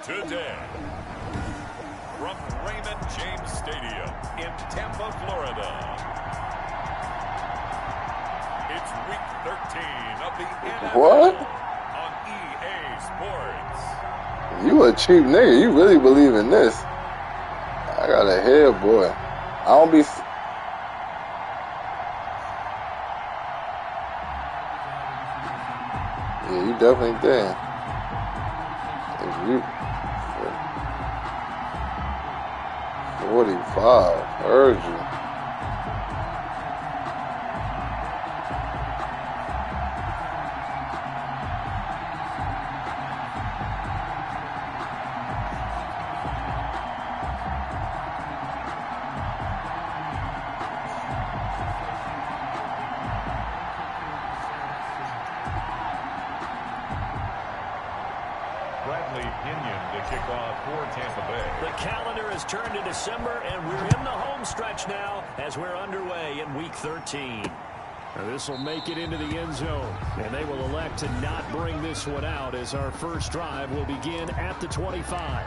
today. From Raymond James Stadium in Tampa, Florida. It's Week 13 of the NFL on EA Sports. You a cheap nigga. You really believe in this. I got a head, boy. I don't be... Yeah, you definitely did. If you... 45. Heard you. Bradley Pinion to kick off for Tampa Bay. The calendar has turned to December, and we're in the home stretch now as we're underway in Week 13. This will make it into the end zone, and they will elect to not bring this one out as our first drive will begin at the 25.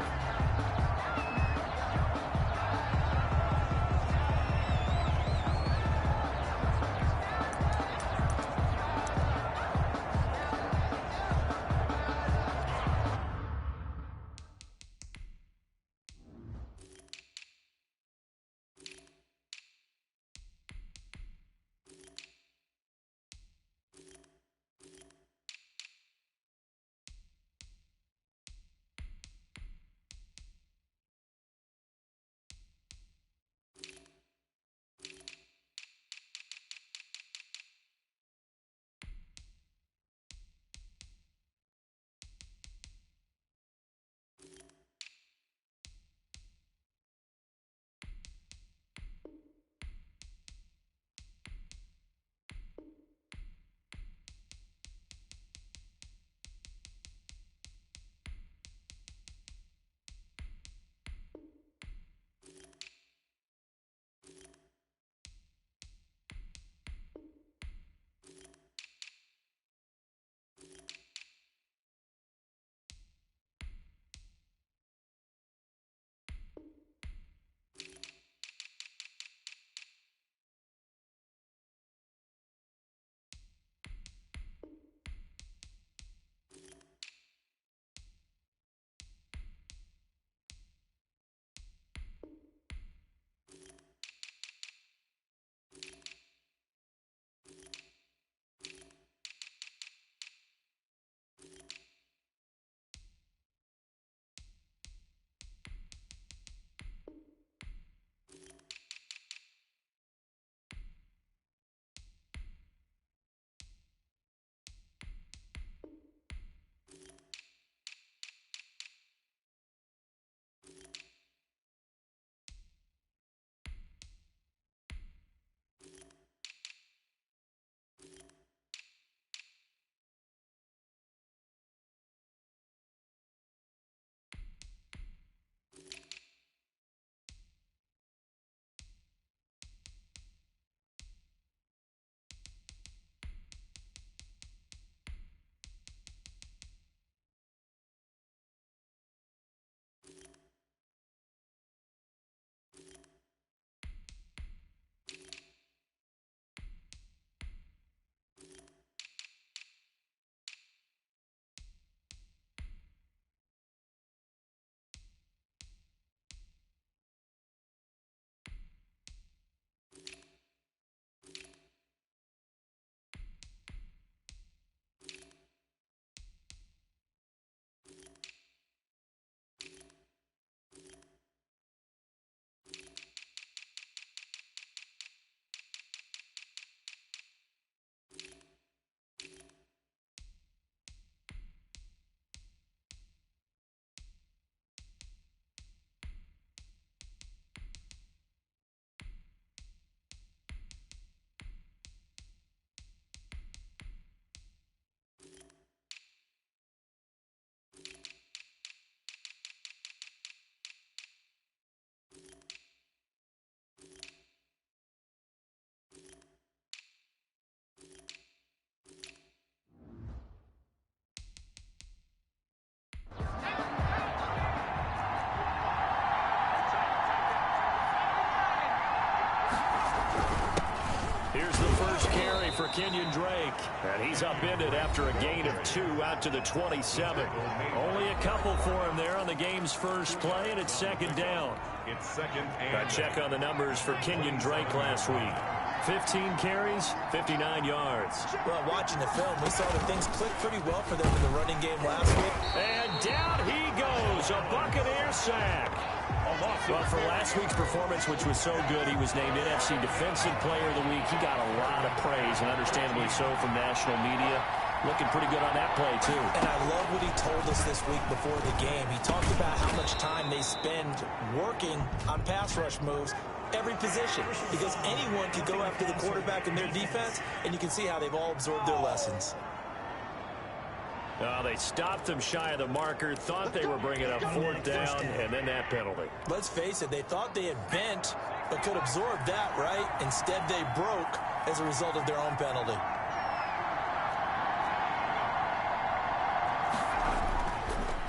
Here's the first carry for Kenyon Drake. And he's upended after a gain of 2 out to the 27. Only a couple for him there on the game's first play, and it's second down. It's second and A check on the numbers for Kenyon Drake last week. 15 carries, 59 yards. Well, watching the film, we saw that things clicked pretty well for them in the running game last week. And down he goes, a Buccaneer sack. Well, for last week's performance, which was so good, he was named NFC Defensive Player of the Week. He got a lot of praise, and understandably so, from national media. Looking pretty good on that play, too. And I love what he told us this week before the game. He talked about how much time they spend working on pass rush moves, every position, because anyone can go after the quarterback in their defense, and you can see how they've all absorbed their lessons. They stopped them shy of the marker, thought they were bringing up 4th down, and then that penalty. Let's face it, they thought they had bent, but could absorb that, right? Instead, they broke as a result of their own penalty.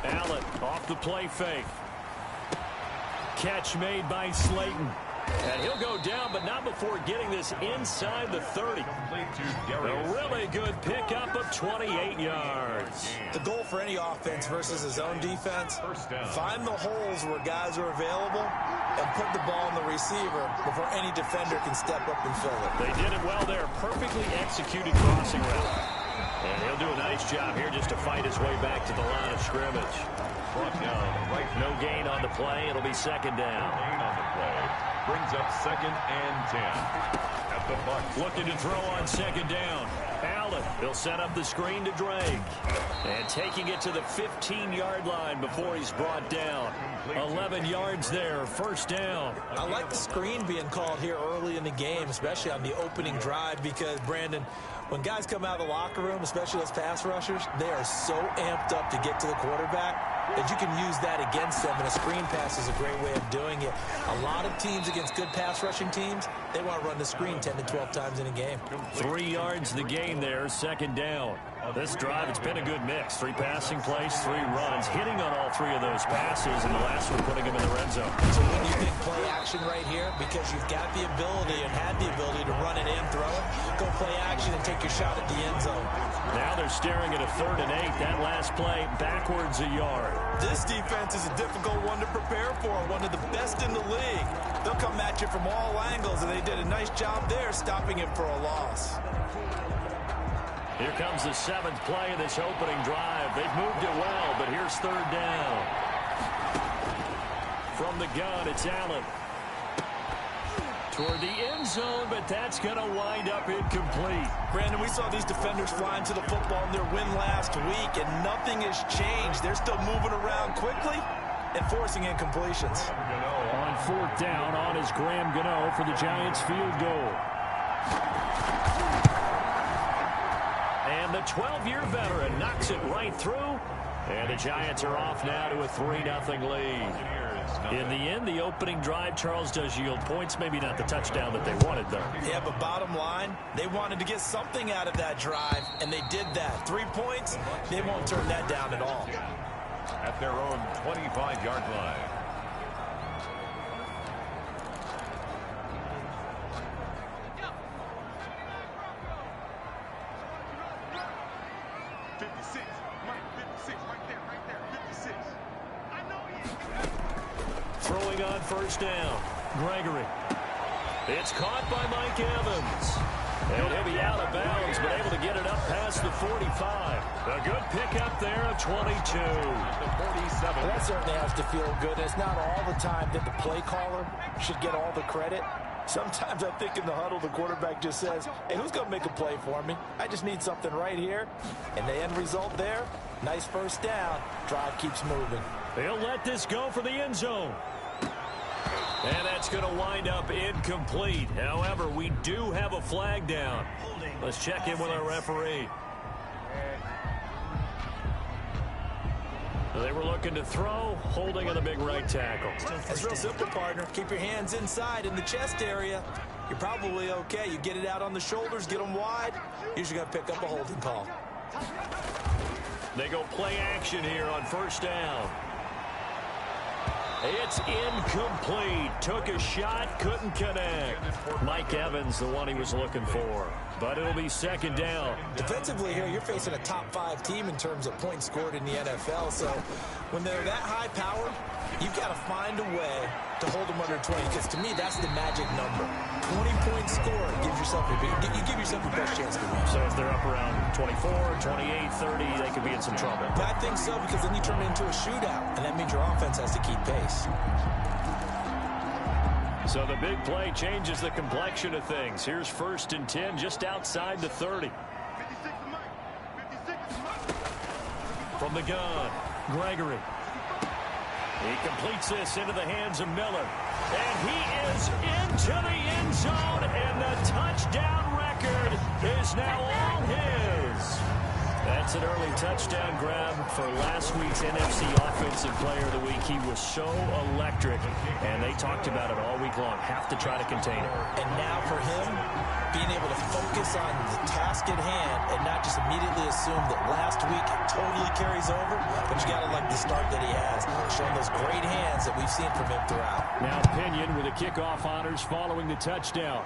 Allen off the play fake. Catch made by Slayton. And he'll go down, but not before getting this inside the 30. A really good pickup of 28 yards. The goal for any offense versus his own defense, find the holes where guys are available and put the ball in the receiver before any defender can step up and fill it. They did it well there. Perfectly executed crossing route. And he'll do a nice job here just to fight his way back to the line of scrimmage. No gain on the play. It'll be second down. Gain on the play. Brings up second and 10 at the Bucs. Looking to throw on second down. Allen, he'll set up the screen to Drake. And taking it to the 15-yard line before he's brought down. 11 yards there, first down. I like the screen being called here early in the game, especially on the opening drive, because, Brandon, when guys come out of the locker room, especially those pass rushers, they are so amped up to get to the quarterback that you can use that against them, and a screen pass is a great way of doing it. A lot of teams against good pass rushing teams, they want to run the screen 10 to 12 times in a game. 3 yards the gain there, second down. This drive, it's been a good mix. 3 passing plays, 3 runs, hitting on all 3 of those passes, and the last one putting him in the red zone. So when you think play action right here, because you've got the ability and had the ability to run it and throw it, go play action and take your shot at the end zone. Now they're staring at a 3rd and 8. That last play, backwards a yard. This defense is a difficult one to prepare for, one of the best in the league. They'll come at you from all angles, and they did a nice job there stopping him for a loss. Here comes the 7th play of this opening drive. They've moved it well, but here's 3rd down. From the gun, it's Allen. Toward the end zone, but that's going to wind up incomplete. Brandon, we saw these defenders flying to the football in their win last week, and nothing has changed. They're still moving around quickly and forcing incompletions. On 4th down, on is Graham Gano for the Giants field goal. And the 12-year veteran knocks it right through. And the Giants are off now to a 3-0 lead. In the end, the opening drive, Charles, does yield points. Maybe not the touchdown that they wanted, though. Yeah, but bottom line, they wanted to get something out of that drive, and they did that. 3 points, they won't turn that down at all. At their own 25-yard line. Throwing on first down, Gregory. It's caught by Mike Evans. And he'll be out of bounds, but able to get it up past the 45. A good pickup there of 22. The 47. That certainly has to feel good. It's not all the time that the play caller should get all the credit. Sometimes I think in the huddle, the quarterback just says, hey, who's going to make a play for me? I just need something right here. And the end result there, nice first down. Drive keeps moving. They'll let this go for the end zone. And that's going to wind up incomplete. However, we do have a flag down. Let's check in with our referee. They were looking to throw, holding on the big right tackle. That's real simple, partner. Keep your hands inside in the chest area. You're probably okay. You get it out on the shoulders, get them wide. Usually going to pick up a holding call. They go play action here on first down. It's incomplete. Took a shot, couldn't connect. Mike Evans, the one he was looking for. But it'll be second down. Defensively here, you're facing a top-5 team in terms of points scored in the NFL. So when they're that high power, you've got to find a way to hold them under 20. Because to me, that's the magic number. 20 points scored gives yourself you give yourself the best chance to win. So if they're up around 24, 28, 30, they could be in some trouble. I think so, because then you turn it into a shootout, and that means your offense has to keep pace. So the big play changes the complexion of things. Here's 1st and 10 just outside the 30. From the gun, Gregory. He completes this into the hands of Miller. And he is into the end zone, and the touchdown record is now all his. That's an early touchdown grab for last week's NFC Offensive Player of the Week. He was so electric, and they talked about it all week long. Have to try to contain it. And now for him, being able to focus on the task at hand and not just immediately assume that last week totally carries over, but you got to like the start that he has, showing those great hands that we've seen from him throughout. Now Pinion with the kickoff honors following the touchdown.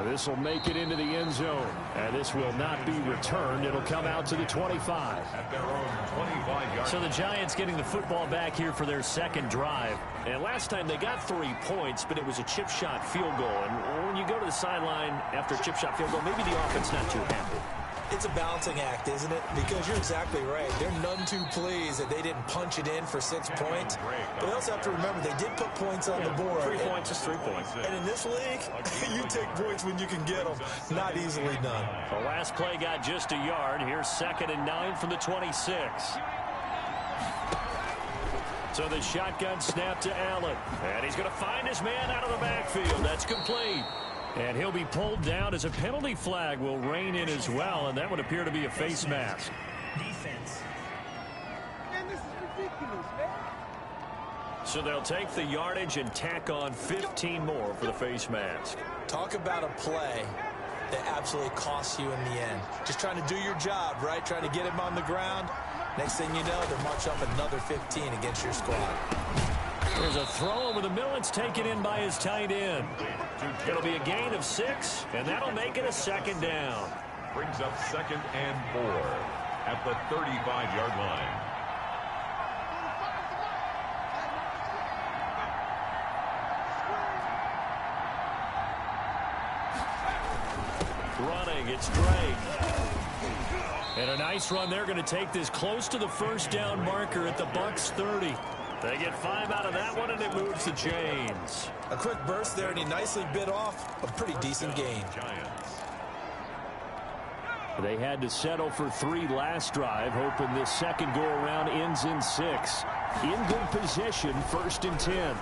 This will make it into the end zone, and this will not be returned. It'll come out to the 25. At their own 25-yard. So the Giants getting the football back here for their second drive. And last time they got 3 points, but it was a chip shot field goal. And when you go to the sideline after a chip shot field goal, maybe the offense not too happy. It's a balancing act, isn't it? Because you're exactly right. They're none too pleased that they didn't punch it in for 6 points. But they also have to remember they did put points on the board. 3 points is 3 points. And in this league, you take points when you can get them. Not easily done. The last play got just a yard. Here's 2nd and 9 from the 26. So the shotgun snap to Allen. And he's going to find his man out of the backfield. That's complete. And he'll be pulled down as a penalty flag will rein in as well, and that would appear to be a face mask. Defense. Man, this is ridiculous, man. So they'll take the yardage and tack on 15 more for the face mask. Talk about a play that absolutely costs you in the end. Just trying to do your job, right? Trying to get him on the ground. Next thing you know, they'll march up another 15 against your squad. There's a throw over the middle. It's taken in by his tight end. It'll be a gain of 6, and that'll make it a second down. Brings up 2nd and 4 at the 35-yard line. Running, it's Drake. And a nice run. They're going to take this close to the first down marker at the Bucs 30. They get 5 out of that one, and it moves the chains. A quick burst there, and he nicely bit off a pretty decent gain. Giants. They had to settle for 3 last drive, hoping this second go-around ends in 6. In good position, 1st and 10.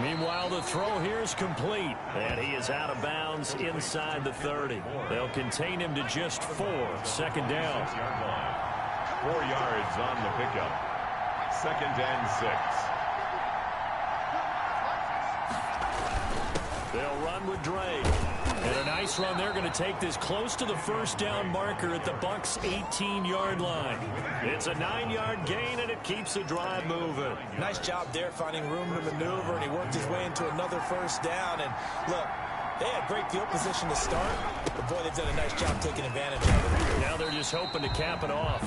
Meanwhile, the throw here is complete, and he is out of bounds inside the 30. They'll contain him to just 4. Second down. 4 yards on the pickup. 2nd and 6. They'll run with Drake. And a nice run. They're going to take this close to the first down marker at the Bucs 18-yard line. It's a 9-yard gain, and it keeps the drive moving. Nice job there finding room to maneuver, and he worked his way into another first down. And look, they had great field position to start, but boy, they've done a nice job taking advantage of it. Now they're just hoping to cap it off.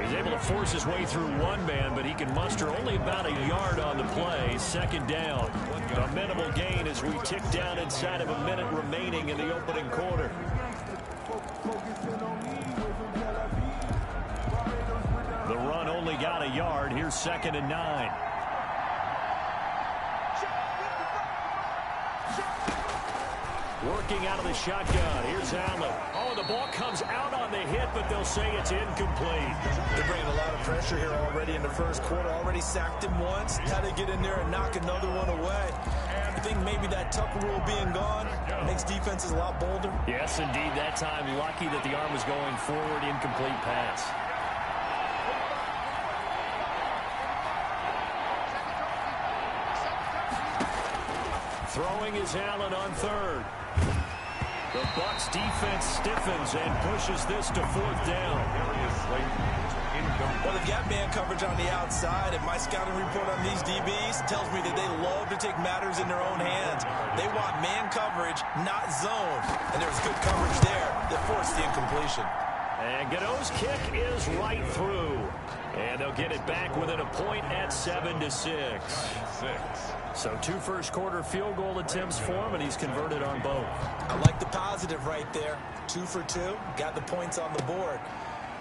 He's able to force his way through one man, but he can muster only about a yard on the play. Second down. A minimal gain as we tick down inside of a minute remaining in the opening quarter. The run only got a yard. Here's 2nd and 9. Working out of the shotgun. Here's Allen. Oh, the ball comes out on the hit, but they'll say it's incomplete. They're bringing a lot of pressure here already in the first quarter. Already sacked him once. Had to get in there and knock another one away. I think maybe that Tucker rule being gone makes defenses a lot bolder. Yes, indeed. That time, lucky that the arm was going forward. Incomplete pass. Throwing is Allen on 3rd. The Bucs defense stiffens and pushes this to 4th down. Darius Slayton, Well, they've got man coverage on the outside, and my scouting report on these DBs tells me that they love to take matters in their own hands. They want man coverage, not zone. And there was good coverage there that forced the incompletion. And Gano's kick is right through. And they'll get it back within a point at 7-6. So 2 first-quarter field goal attempts for him, and he's converted on both. I like the positive right there. 2 for 2. Got the points on the board.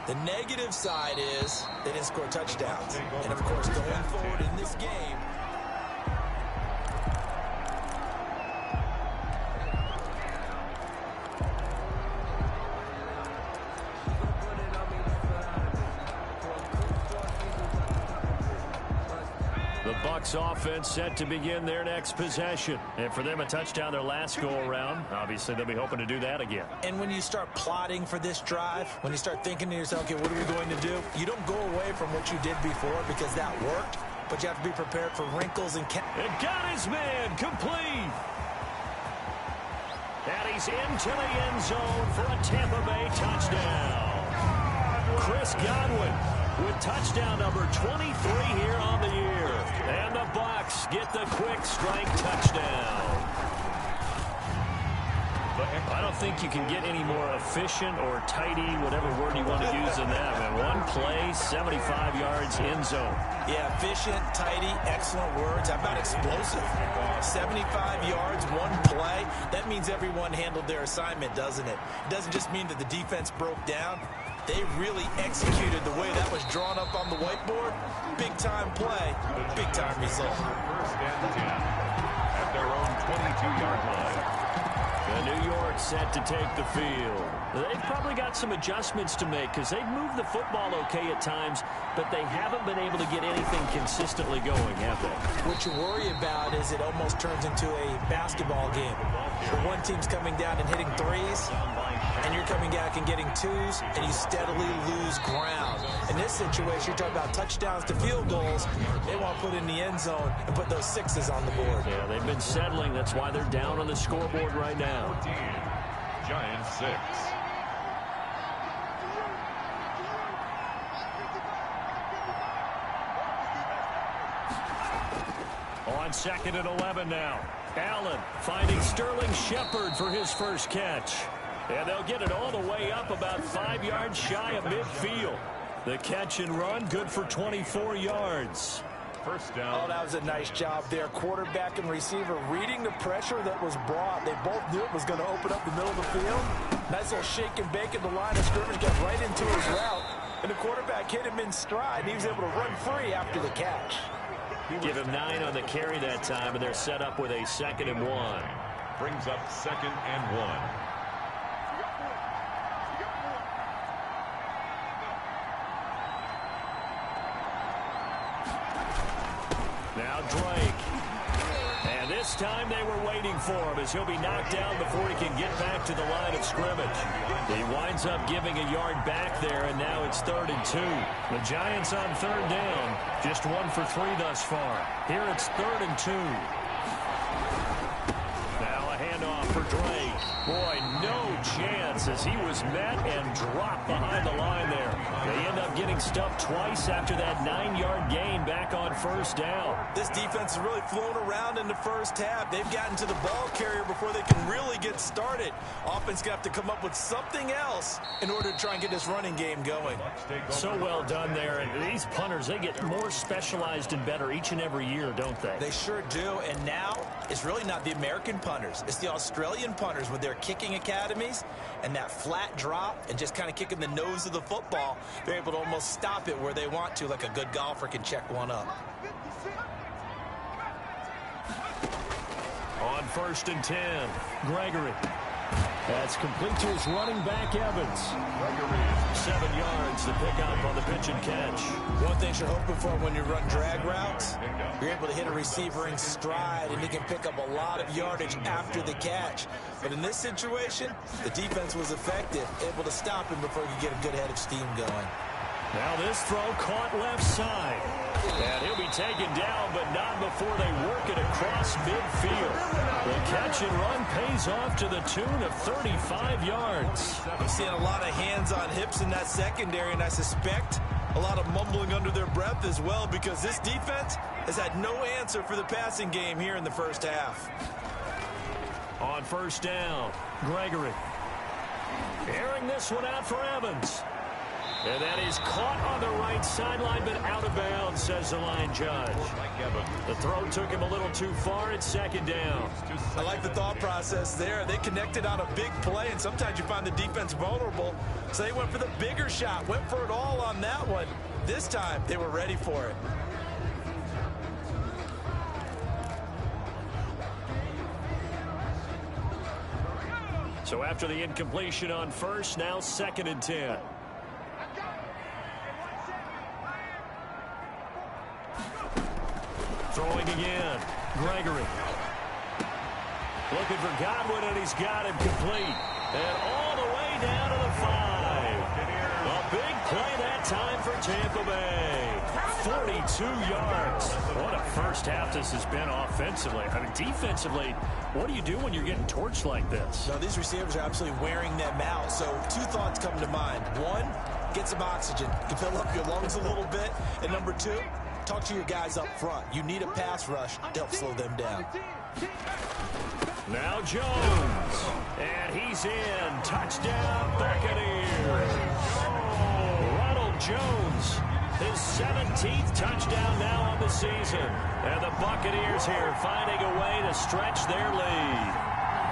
The negative side is they didn't score touchdowns. And, of course, going forward in this game, the Bucs offense set to begin their next possession. And for them, a touchdown their last go-around. Obviously, they'll be hoping to do that again. and when you start plotting for this drive, when you start thinking to yourself, okay, what are we going to do? You don't go away from what you did before because that worked, but you have to be prepared for wrinkles and... It got his man complete. And he's into the end zone for a Tampa Bay touchdown. Chris Godwin with touchdown number 23 here on the year. And the Bucs get the quick strike touchdown. I don't think you can get any more efficient or tidy, whatever word you want to use in that. Man, one play, 75 yards, end zone. Yeah, efficient, tidy, excellent words. How about explosive? 75 yards, one play. That means everyone handled their assignment, doesn't it? It doesn't just mean that the defense broke down. They really executed the way that was drawn up on the whiteboard. Big-time play, big-time result. First and 10 at their own 22-yard line. And New York set to take the field. They've probably got some adjustments to make because they've moved the football okay at times, but they haven't been able to get anything consistently going, have they? What you worry about is it almost turns into a basketball game. Where one team's coming down and hitting threes, and you're coming back and getting twos, and you steadily lose ground. In this situation, you're talking about touchdowns to field goals. They want to put in the end zone and put those sixes on the board. Yeah, they've been settling. That's why they're down on the scoreboard right now. 14, Giants 6. On 2nd and 11 now. Allen finding Sterling Shepard for his first catch. And they'll get it all the way up about 5 yards shy of midfield. The catch and run good for 24 yards. First down. Oh, that was a nice job there. Quarterback and receiver reading the pressure that was brought. They both knew it was going to open up the middle of the field. Nice little shake and bake in the line of scrimmage, got right into his route. And the quarterback hit him in stride. He was able to run free after the catch. Give him 9 on the carry that time, and they're set up with a 2nd and 1. Brings up 2nd and 1. Now Drake. And this time they were waiting for him as he'll be knocked down before he can get back to the line of scrimmage. He winds up giving a yard back there, and now it's 3rd and 2. The Giants on 3rd down. Just 1 for 3 thus far. Here it's 3rd and 2. Now a handoff for Drake. Boy, no chance as he was met and dropped behind the line there. They end up getting stuffed twice after that 9-yard gain back on 1st down. This defense has really flown around in the first half. They've gotten to the ball carrier before they can really get started. Offense going to have to come up with something else in order to try and get this running game going. So well done there. And these punters, they get more specialized and better each and every year, don't they? They sure do. And now it's really not the American punters. It's the Australian punters with their kicking academies and that flat drop and just kind of kicking the nose of the football. They're able to almost stop it where they want to, like a good golfer can check one up. On 1st and 10, Gregory. That's complete to his running back, Evans. 7 yards to pick up on the pitch and catch. One thing you're hoping for when you run drag routes, you're able to hit a receiver in stride, and he can pick up a lot of yardage after the catch. But in this situation, the defense was effective, able to stop him before he could get a good head of steam going. Now this throw caught left side. And he'll be taken down, but not before they work it across midfield. The catch and run pays off to the tune of 35 yards. I'm seeing a lot of hands on hips in that secondary, and I suspect A lot of mumbling under their breath as well because this defense has had no answer for the passing game here in the first half. On first down, Gregory. Airing this one out for Evans. And that is caught on the right sideline, but out of bounds, says the line judge. The throw took him a little too far. It's second down. I like the thought process there. They connected on a big play, and sometimes you find the defense vulnerable. So they went for the bigger shot, went for it all on that one. This time, they were ready for it. So after the incompletion on first, now 2nd and 10. Throwing again, Gregory. Looking for Godwin, and he's got him complete. And all the way down to the 5. A big play that time for Tampa Bay. 42 yards. What a first half this has been offensively. I mean, defensively, what do you do when you're getting torched like this? No, these receivers are absolutely wearing them out. So 2 thoughts come to mind. 1, get some oxygen. You can fill up your lungs a little bit. And number 2, talk to your guys up front. You need a pass rush to help slow them down. Now Jones. And he's in. Touchdown, Buccaneers. Ronald Jones. His 17th touchdown now on the season. And the Buccaneers here finding a way to stretch their lead.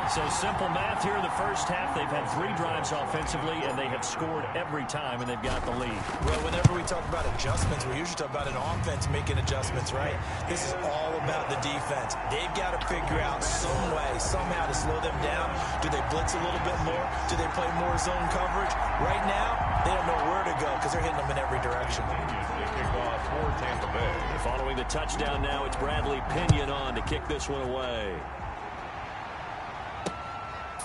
So simple math here in the first half. They've had 3 drives offensively, and they have scored every time, and they've got the lead. Well, whenever we talk about adjustments, we usually talk about an offense making adjustments, right? This is all about the defense. They've got to figure out some way, somehow to slow them down. Do they blitz a little bit more? Do they play more zone coverage? Right now, they don't know where to go because they're hitting them in every direction. Following the touchdown now, it's Bradley Pinion on to kick this one away.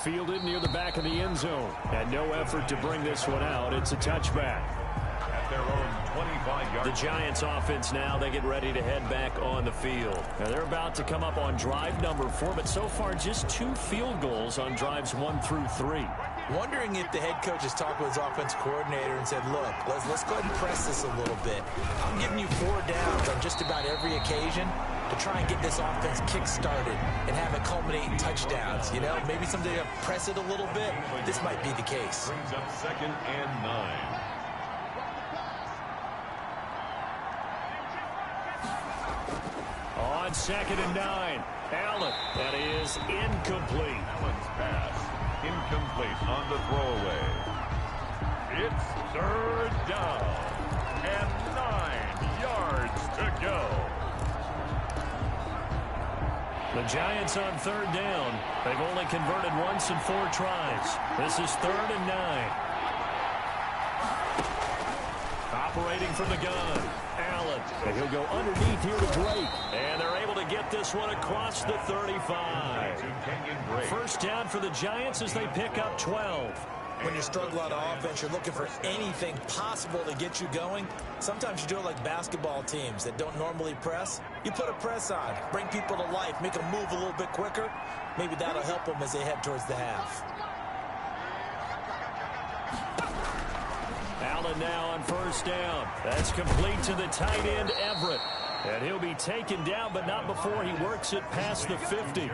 Fielded near the back of the end zone. And no effort to bring this one out. It's a touchback. At their own 25-yard. The Giants offense now, they get ready to head back on the field. Now they're about to come up on drive number 4, but so far just 2 field goals on drives 1 through 3. Wondering if the head coach has talked with his offensive coordinator and said, look, let's go ahead and press this a little bit. I'm giving you 4 downs on just about every occasion to try and get this offense kick-started and have it culminate in touchdowns. You know, maybe someday to press it a little bit. This might be the case. Brings up 2nd and 9. On 2nd and 9, Allen. That is incomplete. Allen's pass. Incomplete on the throwaway. It's 3rd down and 9 yards to go. The Giants on 3rd down. They've only converted once in 4 tries. This is 3rd and 9. Operating from the gun, Allen. And he'll go underneath here to Drake. And they're able to get this one across the 35. First down for the Giants as they pick up 12. When you struggle on offense, you're looking for anything possible to get you going. Sometimes you do it like basketball teams that don't normally press. You put a press on, bring people to life, make them move a little bit quicker. Maybe that'll help them as they head towards the half. Allen now on first down. That's complete to the tight end, Everett. And he'll be taken down, but not before he works it past the 50.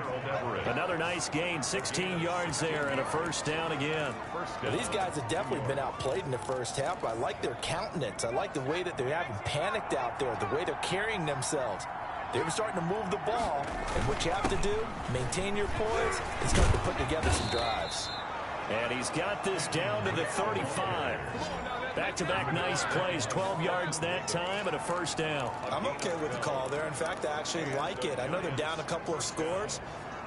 Another nice gain, 16 yards there, and a first down again. Well, these guys have definitely been outplayed in the first half, but I like their countenance. I like the way that they're having panicked out there, the way they're carrying themselves. They were starting to move the ball, and what you have to do, maintain your poise, and start to put together some drives. And he's got this down to the 35. Back-to-back nice plays, 12 yards that time and a first down. I'm okay with the call there. In fact, I actually like it. I know they're down a couple of scores,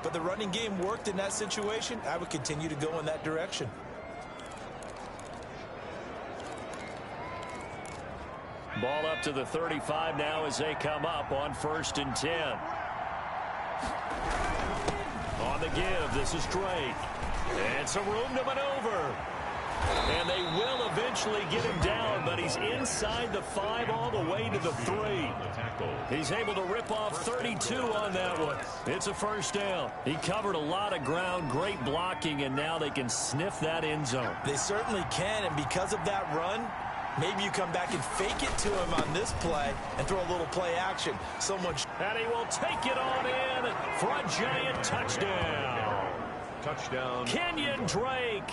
but the running game worked in that situation. I would continue to go in that direction. Ball up to the 35 now as they come up on 1st and 10. On the give, this is Drake. And some room to maneuver. And they will eventually get him down, but he's inside the 5 all the way to the 3. He's able to rip off 32 on that one. It's a first down. He covered a lot of ground, great blocking, and now they can sniff that end zone. They certainly can, and because of that run, Maybe you come back and fake it to him on this play and throw a little play action. And he will take it on in for a Giant touchdown. Touchdown. Kenyon Drake,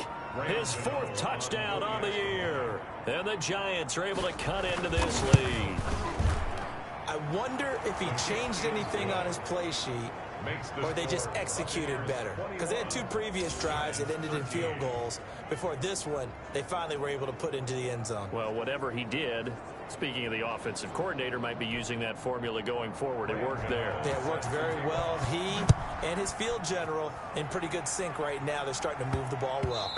his 4th touchdown on the year. And the Giants are able to cut into this lead. I wonder if he changed anything on his play sheet or they just executed better. Because they had 2 previous drives that ended in field goals. Before this one, they finally were able to put into the end zone. Well, whatever he did, speaking of the offensive coordinator, might be using that formula going forward. It worked there. Yeah, it worked very well. He and his field general in pretty good sync right now. They're starting to move the ball well.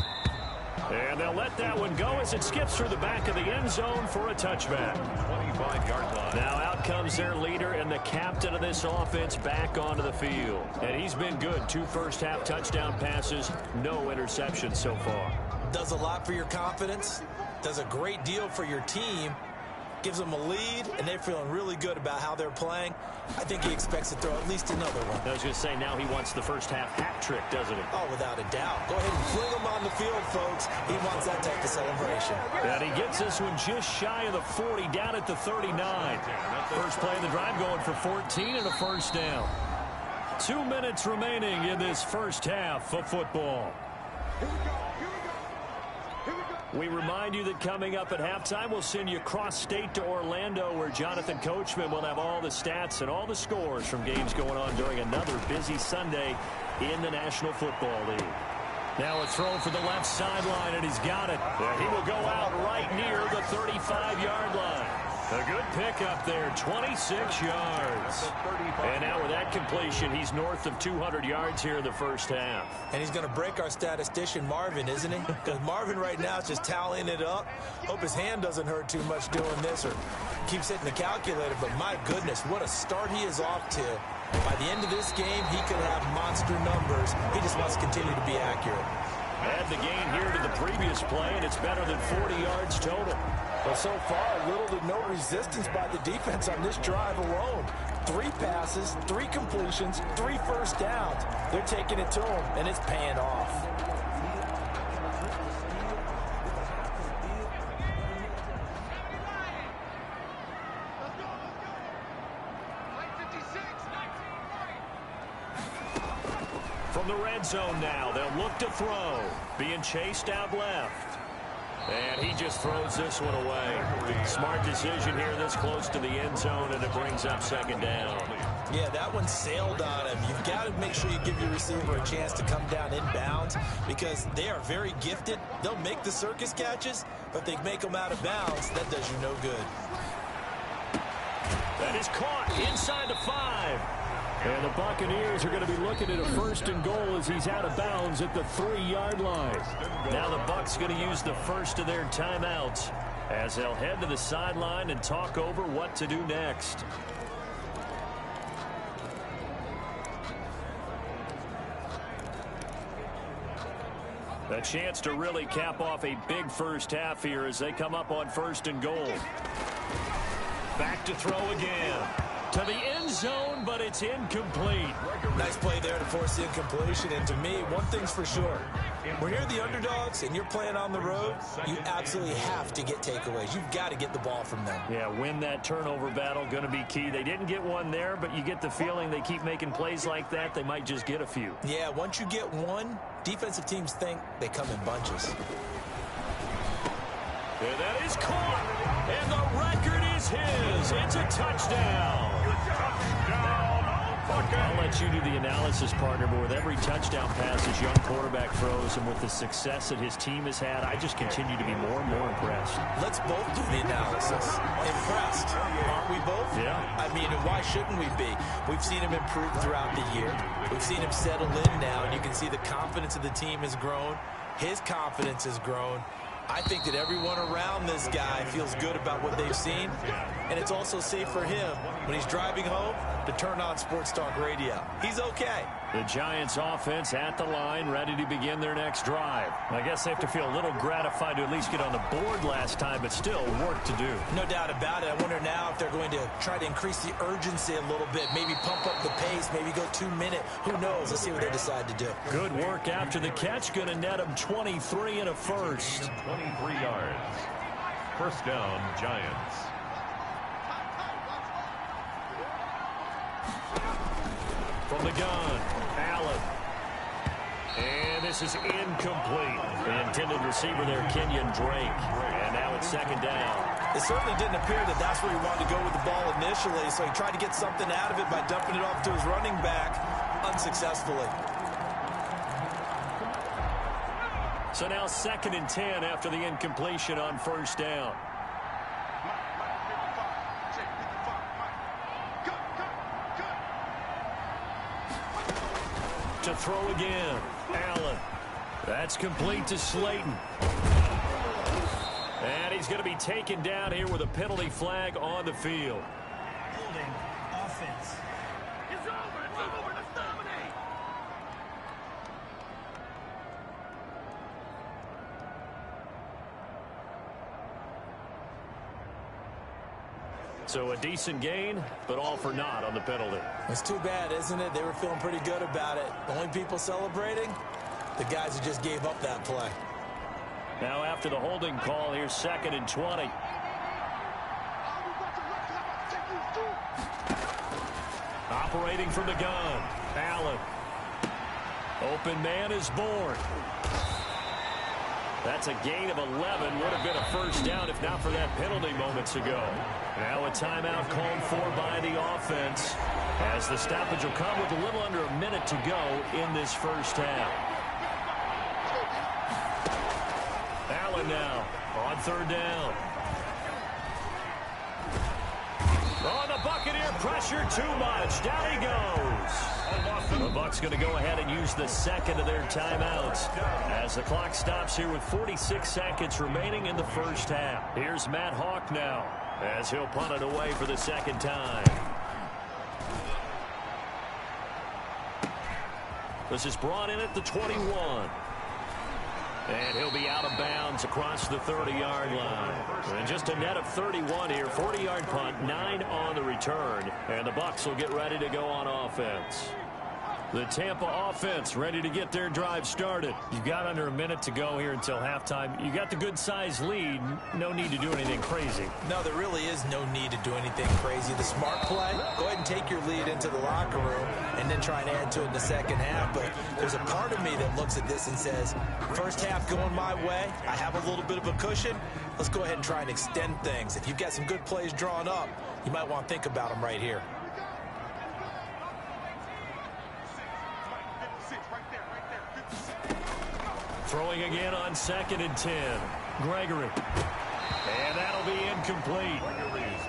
And they'll let that one go as it skips through the back of the end zone for a touchback. 25-yard line. Now out comes their leader and the captain of this offense back onto the field. And he's been good. 2 first-half touchdown passes, no interceptions so far. Does a lot for your confidence. Does a great deal for your team. Gives them a lead, and they're feeling really good about how they're playing. I think he expects to throw at least another one. I was going to say, now he wants the first-half hat trick, doesn't he? Oh, without a doubt. Go ahead and fling him on the field, folks. He wants that type of celebration. And he gets this one just shy of the 40, down at the 39. First play of the drive going for 14 and a first down. 2 minutes remaining in this first half of football. We remind you that coming up at halftime, we'll send you cross-state to Orlando, where Jonathan Coachman will have all the stats and all the scores from games going on during another busy Sunday in the National Football League. Now a throw for the left sideline, and he's got it. He will go out right near the 35-yard line. A good pickup there, 26 yards. And now with that completion, he's north of 200 yards here in the first half. And he's going to break our statistician, Marvin, isn't he? Because Marvin right now is just tallying it up. Hope his hand doesn't hurt too much doing this or keeps hitting the calculator. But my goodness, what a start he is off to. By the end of this game, he could have monster numbers. He just must continue to be accurate. Add the gain here to the previous play, and it's better than 40 yards total. Well, so far, little to no resistance by the defense on this drive alone. 3 passes, 3 completions, 3 first downs. They're taking it to him, and it's paying off. From the red zone now, they'll look to throw. Being chased out left. And he just throws this one away. Smart decision here this close to the end zone, and it brings up second down. Yeah, that one sailed on him. You've got to make sure you give your receiver a chance to come down inbounds because they are very gifted. They'll make the circus catches, but they make them out of bounds. That does you no good. That is caught inside the 5. And the Buccaneers are going to be looking at a first and goal as he's out of bounds at the 3-yard line. Now the Bucs going to use the first of their timeouts as they'll head to the sideline and talk over what to do next. A chance to really cap off a big first half here as they come up on first and goal. Back to throw again. To the end zone, but it's incomplete. Nice play there to force the incompletion. And to me, one thing's for sure. When you're the underdogs and you're playing on the road, you absolutely have to get takeaways. You've got to get the ball from them. Yeah, win that turnover battle, going to be key. They didn't get one there, but you get the feeling they keep making plays like that, they might just get a few. Yeah, once you get one, defensive teams think they come in bunches. And that is caught, and the record is his. It's a touchdown. I'll let you do the analysis, partner, but with every touchdown pass this young quarterback throws and with the success that his team has had, I just continue to be more and more impressed. Let's both do the analysis. Impressed, aren't we both? Yeah. I mean, and why shouldn't we be? We've seen him improve throughout the year. We've seen him settle in now, and you can see the confidence of the team has grown. His confidence has grown. I think that everyone around this guy feels good about what they've seen, and it's also safe for him when he's driving home to turn on Sports Talk Radio. He's okay. The Giants offense at the line, ready to begin their next drive. I guess they have to feel a little gratified to at least get on the board last time, but still work to do. No doubt about it. I wonder now if they're going to try to increase the urgency a little bit, maybe pump up the pace, maybe go 2-minute. Who knows? Let's see what they decide to do. Good work after the catch. Going to net them 23 and a first. 23 yards. First down, Giants. From the gun, Allen. And this is incomplete. The intended receiver there, Kenyon Drake. And now it's second down. It certainly didn't appear that that's where he wanted to go with the ball initially, so he tried to get something out of it by dumping it off to his running back unsuccessfully. So now 2nd and 10 after the incompletion on first down. To throw again, Allen. That's complete to Slayton. And he's going to be taken down here with a penalty flag on the field. Holding offense. It's over, let's dominate. So a decent gain, but all for naught on the penalty. It's too bad, isn't it? They were feeling pretty good about it. The only people celebrating, the guys who just gave up that play. Now after the holding call, here's 2nd and 20. Operating from the gun, Allen. Open man is born. That's a gain of 11. Would have been a first down if not for that penalty moments ago. Now a timeout called for by the offense, as the stoppage will come with a little under a minute to go in this first half. Allen now on 3rd down. Oh, the Buccaneer pressure too much. Down he goes. The Bucs going to go ahead and use the 2nd of their timeouts as the clock stops here with 46 seconds remaining in the first half. Here's Matt Hawk now as he'll punt it away for the 2nd time. This is brought in at the 21. And he'll be out of bounds across the 30-yard line. And just a net of 31 here. 40-yard punt, 9 on the return. And the Bucs will get ready to go on offense. The Tampa offense ready to get their drive started. You've got under a minute to go here until halftime. You got the good-sized lead. No need to do anything crazy. No, there really is no need to do anything crazy. The smart play, go ahead and take your lead into the locker room and then try and add to it in the second half. But there's a part of me that looks at this and says, first half going my way, I have a little bit of a cushion. Let's go ahead and try and extend things. If you've got some good plays drawn up, you might want to think about them right here. Throwing again on 2nd and 10. Gregory. And that'll be incomplete.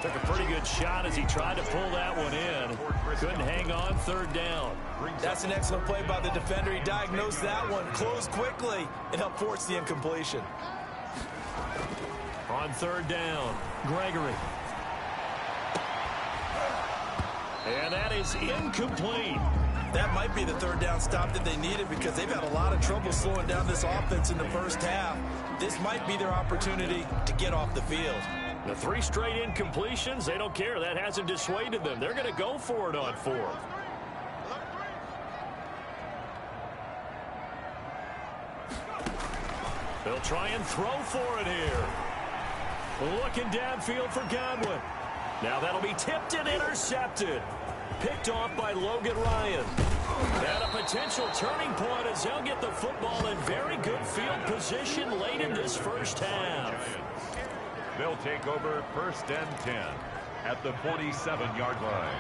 Took a pretty good shot as he tried to pull that one in. Couldn't hang on 3rd down. That's an excellent play by the defender. He diagnosed that one, closed quickly, and helped force the incompletion. On 3rd down, Gregory. And that is incomplete. That might be the 3rd down stop that they needed because they've had a lot of trouble slowing down this offense in the first half. This might be their opportunity to get off the field. The 3 straight incompletions, they don't care. That hasn't dissuaded them. They're going to go for it on 4th. They'll try and throw for it here. Looking downfield for Godwin. Now that'll be tipped and intercepted. Picked off by Logan Ryan. And a potential turning point as they'll get the football in very good field position late in this first half. They'll take over 1st and 10 at the 47-yard line.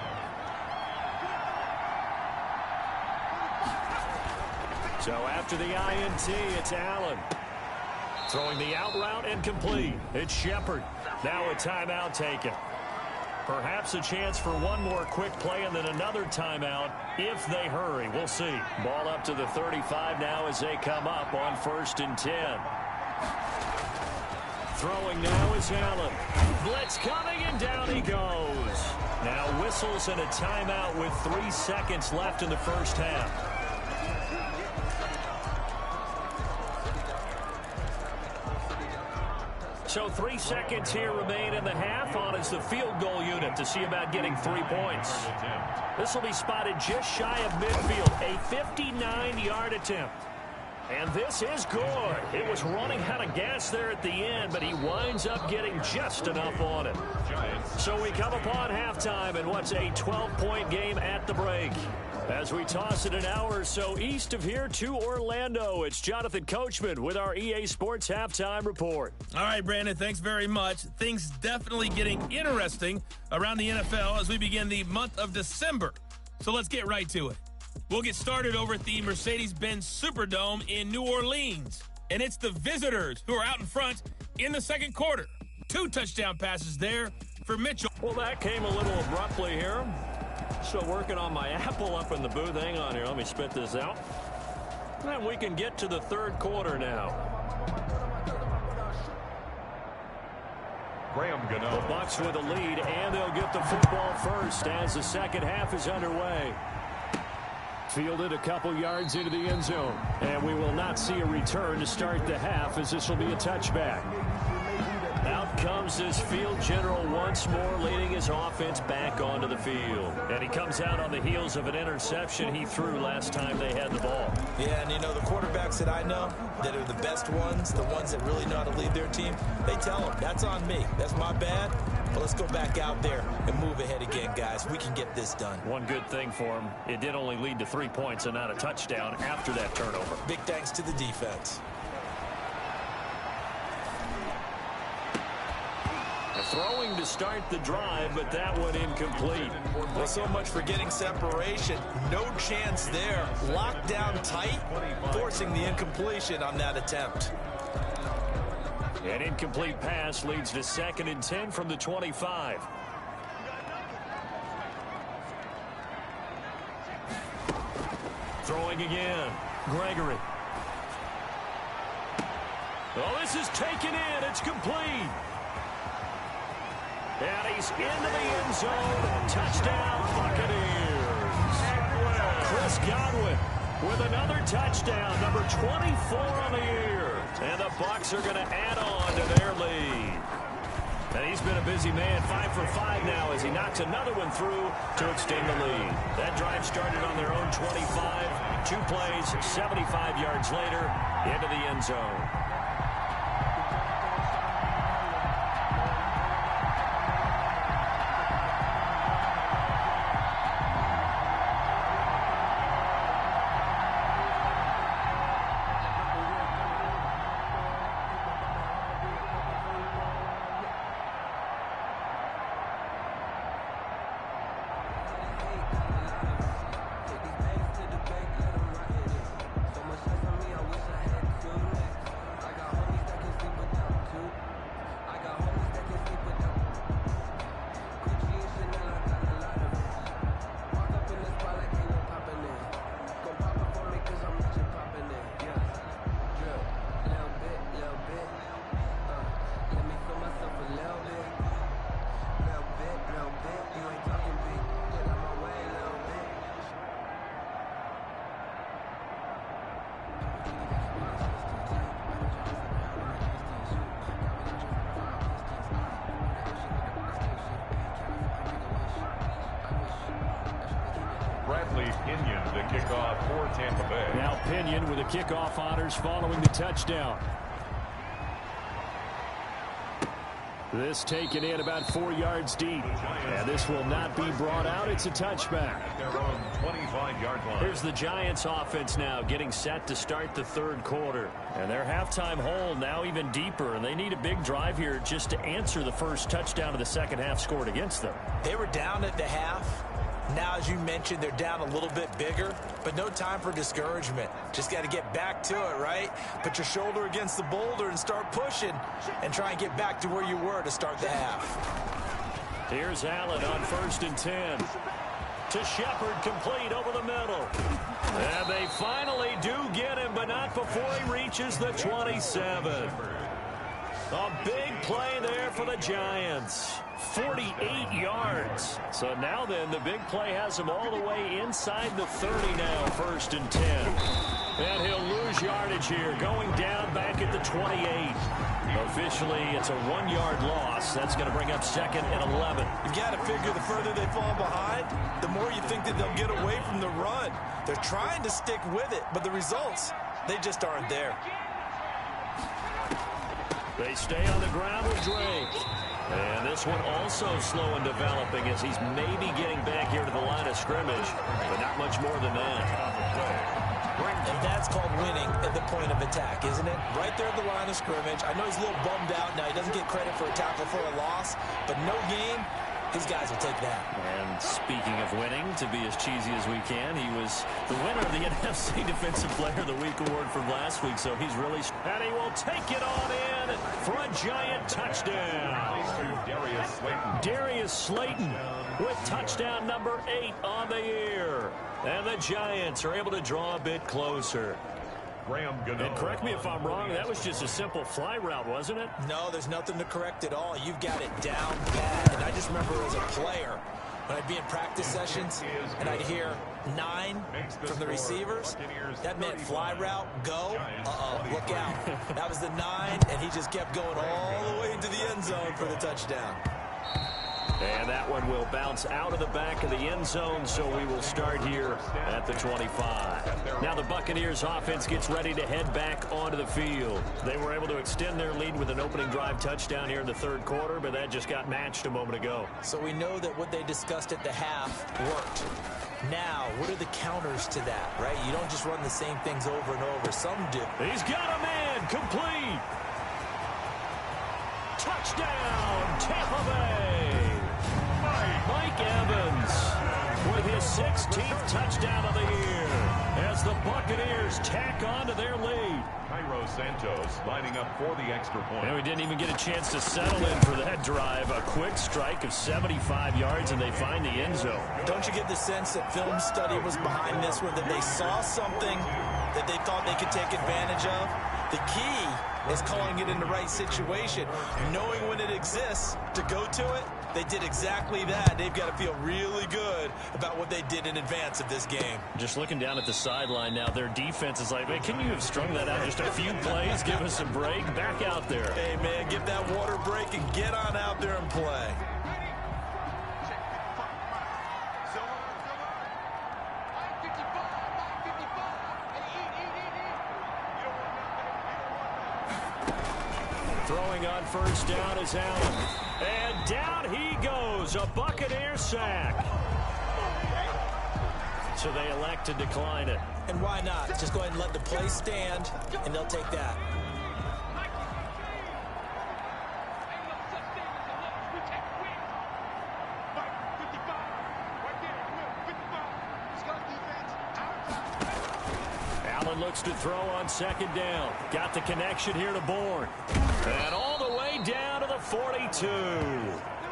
So after the INT, it's Allen. Throwing the out route and complete. It's Shepard. Now a timeout taken. Perhaps a chance for one more quick play and then another timeout if they hurry. We'll see. Ball up to the 35 now as they come up on 1st and 10. Throwing now is Allen. Blitz coming and down he goes. Now whistles and a timeout with 3 seconds left in the first half. So 3 seconds here remain in the half. On is the field goal unit to see about getting 3 points. This will be spotted just shy of midfield. A 59-yard attempt. And this is good. It was running out of gas there at the end, but he winds up getting just enough on it. So we come upon halftime in what's a 12-point game at the break. As we toss it an hour or so east of here to Orlando, it's Jonathan Coachman with our EA Sports Halftime Report. All right, Brandon, thanks very much. Things definitely getting interesting around the NFL as we begin the month of December. So let's get right to it. We'll get started over at the Mercedes-Benz Superdome in New Orleans. And it's the visitors who are out in front in the second quarter. 2 touchdown passes there for Mitchell. Well, that came a little abruptly here. Still working on my Apple up in the booth. Hang on here. Let me spit this out. And we can get to the third quarter now. Graham Gano. The Bucs with a lead, and they'll get the football first as the second half is underway. Fielded a couple yards into the end zone, and we will not see a return to start the half as this will be a touchback. Out comes this field general once more, leading his offense back onto the field. And he comes out on the heels of an interception he threw last time they had the ball. Yeah, and you know, the quarterbacks that I know that are the best ones, the ones that really know how to lead their team, they tell them, that's on me. That's my bad. But let's go back out there and move ahead again, guys. We can get this done. One good thing for him, it did only lead to 3 points and not a touchdown after that turnover. Big thanks to the defense. Throwing to start the drive, but that one incomplete. Well, so much for getting separation. No chance there. Locked down tight, forcing the incompletion on that attempt. An incomplete pass leads to 2nd and 10 from the 25. Throwing again. Gregory. Oh, this is taken in. It's complete. And he's into the end zone. Touchdown, Buccaneers. Chris Godwin with another touchdown, number 24 on the year. And the Bucs are going to add on to their lead. And he's been a busy man, 5 for 5 now as he knocks another one through to extend the lead. That drive started on their own 25. 2 plays, 75 yards later, into the end zone. Pinion, the kickoff for Tampa Bay. Now Pinion with the kickoff honors following the touchdown. This taken in about 4 yards deep. And this will not be brought out. It's a touchback. At their own 25-yard line. Here's the Giants offense now getting set to start the third quarter. And their halftime hole now even deeper. And they need a big drive here just to answer the first touchdown of the second half scored against them. They were down at the half. Now, as you mentioned, they're down a little bit bigger, but no time for discouragement. Just got to get back to it, right? Put your shoulder against the boulder and start pushing and try and get back to where you were to start the half. Here's Allen on 1st and 10. To Shepard, complete over the middle. And they finally do get him, but not before he reaches the 27. A big play there for the Giants. 48 yards. So now then, the big play has him all the way inside the 30 now, 1st and 10. And he'll lose yardage here, going down back at the 28. Officially, it's a 1-yard loss. That's going to bring up 2nd and 11. You've got to figure the further they fall behind, the more you think that they'll get away from the run. They're trying to stick with it, but the results, They just aren't there. They stay on the ground with Drake. And this one also slow in developing as he's maybe getting back here to the line of scrimmage, but not much more than that. And that's called winning at the point of attack, isn't it? Right there at the line of scrimmage. I know he's a little bummed out now. He doesn't get credit for a tackle for a loss, but no game, his guys will take that. And speaking of winning, to be as cheesy as we can, he was the winner of the NFC Defensive Player of the Week award from last week, so he's really... And he will take it on in for a giant touchdown. Darius Slayton. Darius Slayton with touchdown number 8 on the year. And the Giants are able to draw a bit closer. Graham Gano. And correct me if I'm wrong, that was just a simple fly route, wasn't it? No, there's nothing to correct at all. You've got it down bad. And I just remember as a player, when I'd be in practice sessions and I'd hear 9 from the receivers, that meant fly route, go, look out. That was the 9, and he just kept going all the way into the end zone for the touchdown. And that one will bounce out of the back of the end zone, so we will start here at the 25. Now the Buccaneers offense gets ready to head back onto the field. They were able to extend their lead with an opening drive touchdown here in the third quarter, but that just got matched a moment ago. So we know that what they discussed at the half worked. Now, what are the counters to that, right? You don't just run the same things over and over. Some do. He's got a man, complete. Touchdown, Tampa Bay. Mike Evans with his 16th touchdown of the year as the Buccaneers tack on to their lead. Cairo Santos lining up for the extra point. And we didn't even get a chance to settle in for that drive. A quick strike of 75 yards, and they find the end zone. Don't you get the sense that film study was behind this one, that they saw something that they thought they could take advantage of? The key is calling it in the right situation, knowing when it exists to go to it. They did exactly that. They've got to feel really good about what they did in advance of this game. Just looking down at the sideline now, their defense is like, man, can you have strung that out just a few plays? Give us a break. Back out there. Hey, man, give that water break and get on out there and play. Throwing on first down is Allen. And down he goes. A Buccaneer sack. So they elect to decline it. And why not? Just go ahead and let the play stand, and they'll take that. Allen looks to throw on second down. Got the connection here to Bourne. And all the way down to the 42.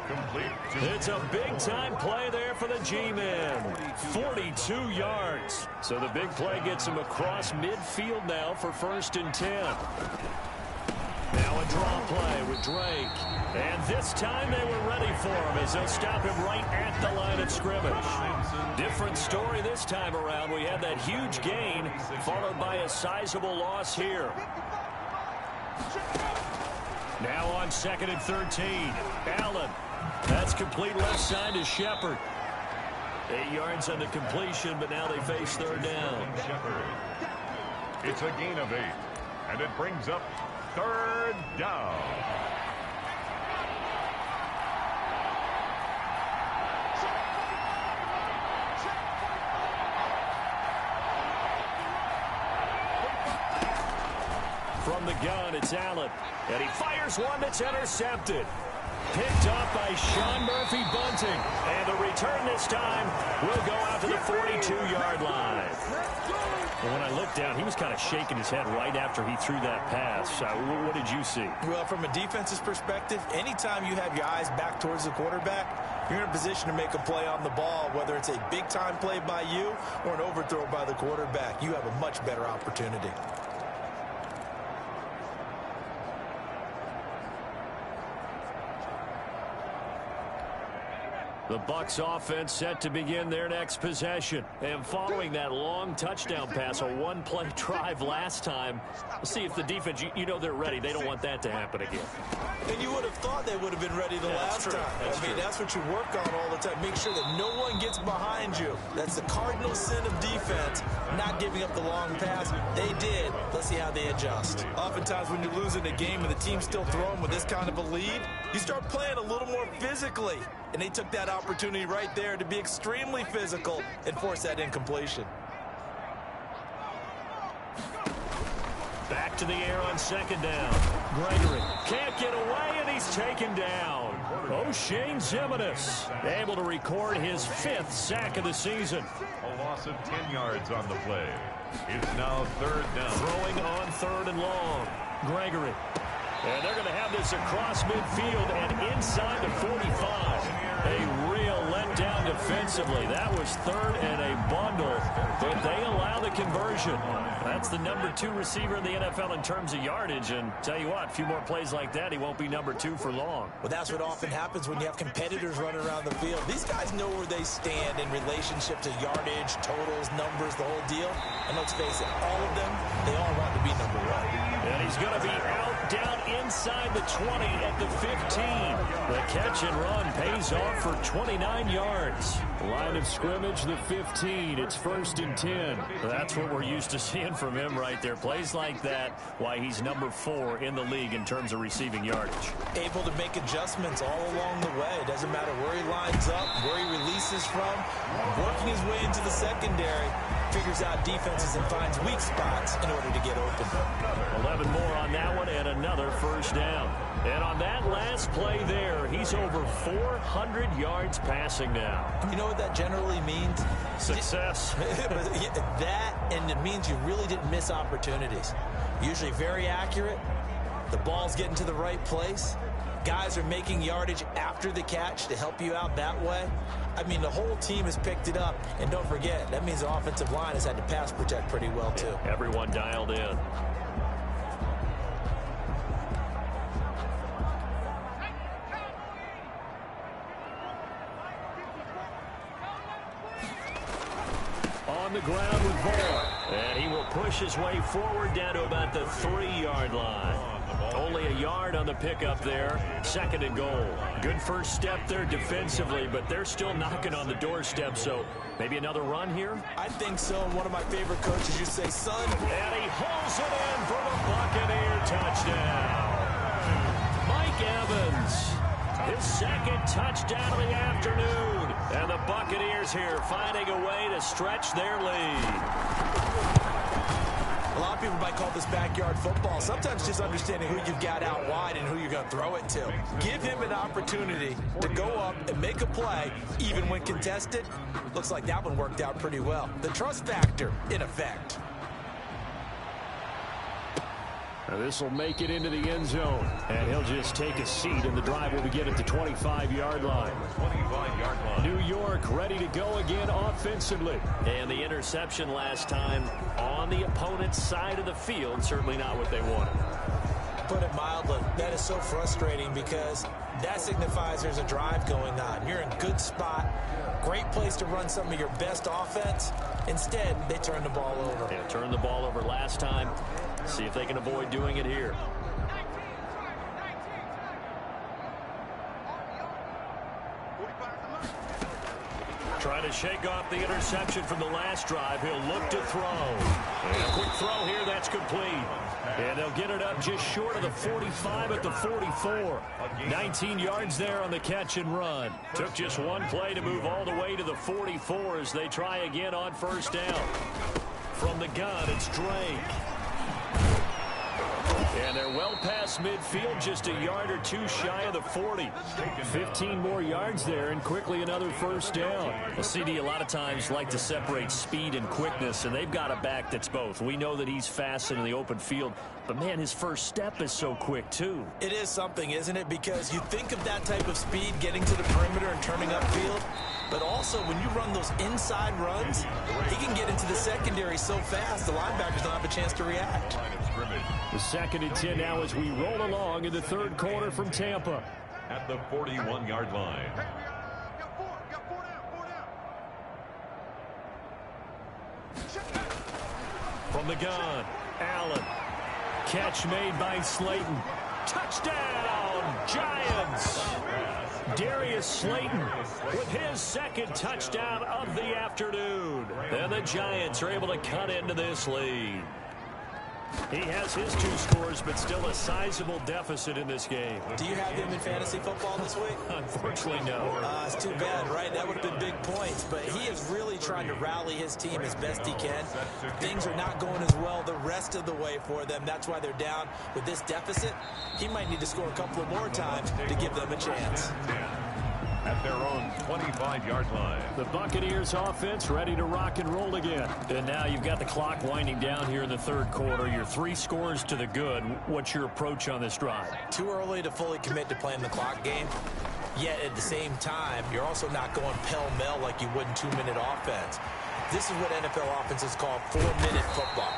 Complete. It's a big-time play there for the G-men. 42 yards. So the big play gets him across midfield now for 1st and 10. Now a draw play with Drake. And this time they were ready for him as they'll stop him right at the line of scrimmage. Different story this time around. We had that huge gain followed by a sizable loss here. Now on 2nd and 13. Allen. That's complete left side to Shepard. 8 yards on the completion, but now they face 3rd down. Shepard. It's a gain of 8, and it brings up 3rd down. From the gun, it's Allen. And he fires one that's intercepted. Picked up by Sean Murphy-Bunting. And the return this time will go out to the 42-yard line. And when I looked down, he was kind of shaking his head right after he threw that pass. What did you see? Well, from a defense's perspective, anytime you have your eyes back towards the quarterback, you're in a position to make a play on the ball, whether it's a big-time play by you or an overthrow by the quarterback. You have a much better opportunity. The Bucs offense set to begin their next possession. And following that long touchdown pass, a one-play drive last time, we'll see if the defense, you know they're ready. They don't want that to happen again. And you would have thought they would have been ready the last time. That's what you work on all the time. Make sure that no one gets behind you. That's the cardinal sin of defense, not giving up the long pass. They did. Let's see how they adjust. Oftentimes when you're losing a game and the team's still throwing with this kind of a lead, you start playing a little more physically. And they took that opportunity right there to be extremely physical and force that incompletion. Back to the air on second down. Gregory can't get away, and he's taken down. O'Shane Ximines able to record his 5th sack of the season. A loss of 10 yards on the play. It's now third down. Throwing on 3rd and long. Gregory. And they're going to have this across midfield and inside the 45. A real letdown defensively. That was 3rd and a bundle, but they allow the conversion. That's the number 2 receiver in the NFL in terms of yardage, and tell you what, a few more plays like that, he won't be number 2 for long. Well, that's what often happens when you have competitors running around the field. These guys know where they stand in relationship to yardage, totals, numbers, the whole deal. And let's face it, all of them, they all want to be number 1. And he's going to be out down inside the 20 at the 15. The catch and run pays off for 29 yards. Line of scrimmage, the 15. It's 1st and 10. That's what we're used to seeing from him right there. Plays like that, why he's number 4 in the league in terms of receiving yardage. Able to make adjustments all along the way. It doesn't matter where he lines up, where he releases from. Working his way into the secondary, figures out defenses and finds weak spots in order to get open. 11 more on that one and another 1st down. And on that last play there, he's over 400 yards passing now. You know what that generally means? Success. That, and it means you really didn't miss opportunities. Usually very accurate. The ball's getting to the right place. Guys are making yardage after the catch to help you out that way. I mean, the whole team has picked it up. And don't forget, that means the offensive line has had to pass protect pretty well, too. Everyone dialed in. On the ground with Vaughn. And he will push his way forward down to about the 3-yard line. Only a yard on the pickup there. 2nd and goal. Good first step there defensively, but they're still knocking on the doorstep, so maybe another run here? I think so. One of my favorite coaches, you say, son. And he holds it in for the Buccaneer touchdown. Mike Evans, his 2nd touchdown of the afternoon. And the Buccaneers here finding a way to stretch their lead. A lot of people might call this backyard football. Sometimes just understanding who you've got out wide and who you're going to throw it to. Give him an opportunity to go up and make a play, even when contested. Looks like that one worked out pretty well. The trust factor in effect. This will make it into the end zone, and he'll just take a seat, and the drive will begin at the 25-yard line. 25-yard line. New York ready to go again offensively. And the interception last time on the opponent's side of the field, certainly not what they wanted. Put it mildly, that is so frustrating because that signifies there's a drive going on. You're in a good spot, great place to run some of your best offense. Instead, they turn the ball over. Yeah, turned the ball over last time. See if they can avoid doing it here. Trying to shake off the interception from the last drive. He'll look to throw. And a quick throw here, that's complete. And they'll get it up just short of the 45 at the 44. 19 yards there on the catch and run. Took just one play to move all the way to the 44 as they try again on 1st down. From the gun, it's Drake. And they're well past midfield, just a yard or two shy of the 40. 15 more yards there, and quickly another 1st down. Well, CD a lot of times like to separate speed and quickness, and they've got a back that's both. We know that he's fast in the open field, but, man, his first step is so quick, too. It is something, isn't it? Because you think of that type of speed getting to the perimeter and turning upfield, but also when you run those inside runs, he can get into the secondary so fast the linebackers don't have a chance to react. The 2nd and 10 now as we roll along in the 3rd quarter from Tampa. At the 41-yard line. From the gun, Allen. Catch made by Slayton. Touchdown, Giants! Darius Slayton with his second touchdown of the afternoon. And the Giants are able to cut into this lead. He has his 2 scores, but still a sizable deficit in this game. Do you have him in fantasy football this week? Unfortunately, no. It's too bad, right? That would have been big points. But he is really trying to rally his team as best he can. Things are not going as well the rest of the way for them. That's why they're down with this deficit. He might need to score a couple of more times to give them a chance. At their own 25-yard line. The Buccaneers offense ready to rock and roll again. And now you've got the clock winding down here in the third quarter. Your 3 scores to the good. What's your approach on this drive? Too early to fully commit to playing the clock game. Yet at the same time, you're also not going pell-mell like you would in 2-minute offense. This is what NFL offenses call 4-minute football.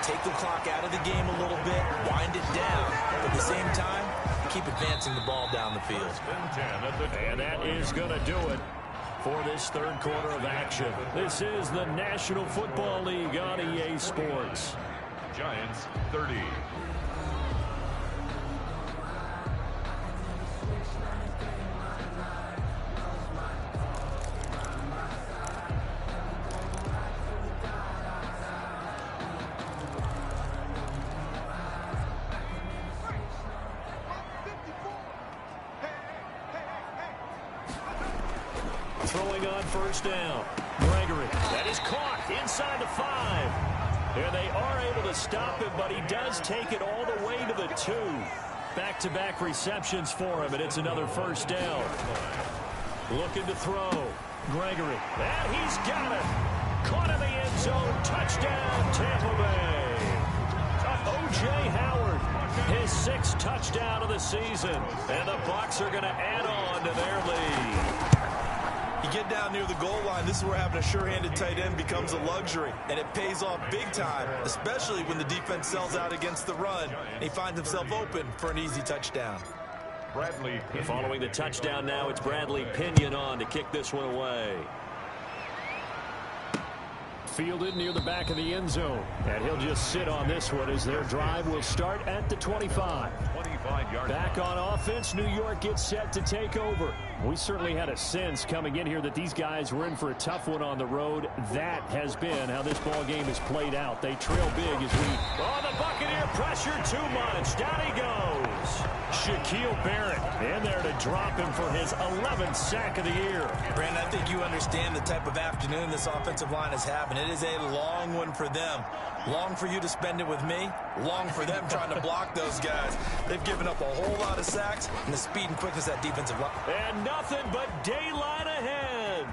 Take the clock out of the game a little bit, wind it down, but at the same time, keep advancing the ball down the field. And that is going to do it for this third quarter of action. This is the National Football League on EA Sports. Giants 30. Throwing on first down. Gregory. That is caught inside the 5. And they are able to stop him, but he does take it all the way to the 2. Back-to-back receptions for him, and it's another first down. Looking to throw. Gregory. And he's got it. Caught in the end zone. Touchdown, Tampa Bay. O.J. Howard, his 6th touchdown of the season. And the Bucs are going to add on to their lead. You get down near the goal line, this is where having a sure-handed tight end becomes a luxury, and it pays off big time, especially when the defense sells out against the run, and he finds himself open for an easy touchdown. Bradley Pinion. Following the touchdown now, it's Bradley Pinion on to kick this one away. Fielded near the back of the end zone, and he'll just sit on this one as their drive will start at the 25. 25-yard Back on offense, New York gets set to take over. We certainly had a sense coming in here that these guys were in for a tough one on the road. That has been how this ball game has played out. They trail big as we... Oh, the Buccaneer pressure too much. Down he goes. Shaquille Barrett in there to drop him for his 11th sack of the year. Brandon, I think you understand the type of afternoon this offensive line is having. It is a long one for them. Long for you to spend it with me. Long for them trying to block those guys. They've given up a whole lot of sacks, and the speed and quickness of that defensive line. And nothing but daylight ahead.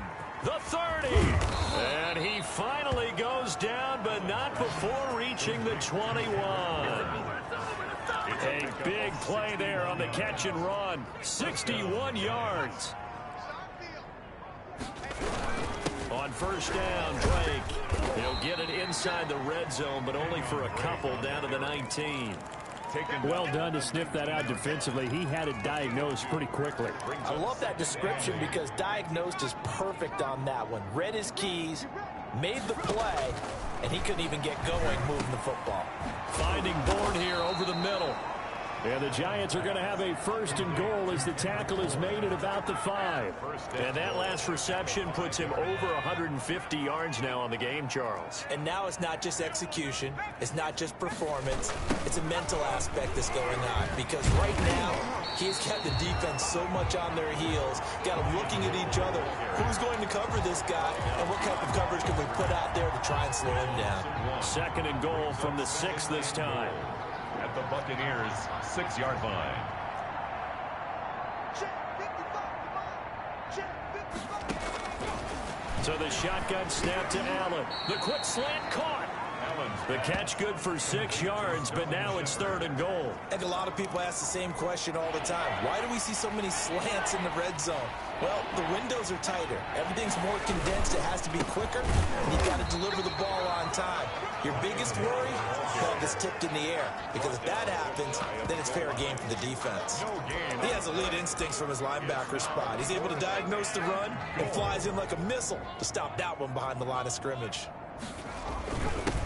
The 30. And he finally goes down, but not before reaching the 21. A big play there on the catch and run. 61 yards. On first down, Drake. He'll get it inside the red zone, but only for a couple down to the 19. Well done to sniff that out defensively. He had it diagnosed pretty quickly. I love that description because diagnosed is perfect on that one. Read his keys, made the play, and he couldn't even get going moving the football. Finding Bourne here over the middle. And the Giants are going to have a 1st and goal as the tackle is made at about the 5. And that last reception puts him over 150 yards now on the game, Charles. And now it's not just execution. It's not just performance. It's a mental aspect that's going on. Because right now, he's kept the defense so much on their heels. Got them looking at each other. Who's going to cover this guy? And what type of coverage can we put out there to try and slow him down? 2nd and goal from the 6 this time. At the Buccaneers' 6-yard line. So the shotgun snap to Allen. The quick slant caught. The catch good for 6 yards, but now it's 3rd and goal. I think a lot of people ask the same question all the time. Why do we see so many slants in the red zone? Well, the windows are tighter. Everything's more condensed. It has to be quicker, and you've got to deliver the ball on time. Your biggest worry? Ball gets tipped in the air, because if that happens, then it's fair game for the defense. He has elite instincts from his linebacker spot. He's able to diagnose the run and flies in like a missile to stop that one behind the line of scrimmage.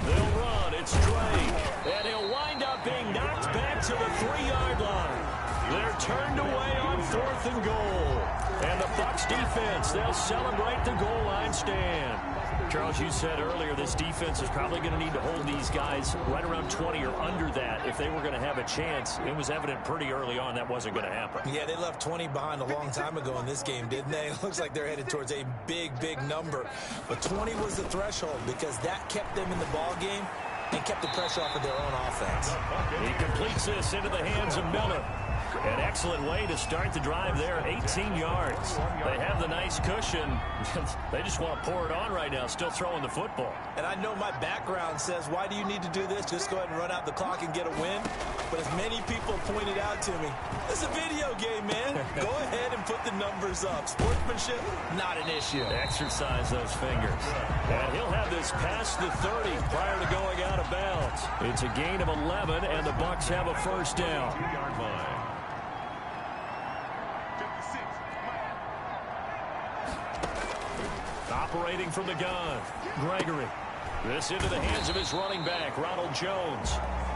They'll run. It's Drake. And he'll wind up being knocked back to the 3-yard line. They're turned away on 4th and goal. And the Bucs defense, they'll celebrate the goal line stand. Charles, you said earlier this defense is probably going to need to hold these guys right around 20 or under that if they were going to have a chance. It was evident pretty early on that wasn't going to happen. Yeah, they left 20 behind a long time ago in this game, didn't they? It looks like they're headed towards a big number. But 20 was the threshold because that kept them in the ball game and kept the pressure off of their own offense. He completes this into the hands of Miller. An excellent way to start the drive there, 18 yards. They have the nice cushion. They just want to pour it on right now, still throwing the football. And I know my background says, why do you need to do this? Just go ahead and run out the clock and get a win. But as many people pointed out to me, it's a video game, man. Go ahead and put the numbers up. Sportsmanship, not an issue. Exercise those fingers. And he'll have this past the 30 prior to going out of bounds. It's a gain of 11, and the Bucs have a first down. 2-yard line. Operating from the gun, Gregory. This into the hands of his running back, Ronald Jones.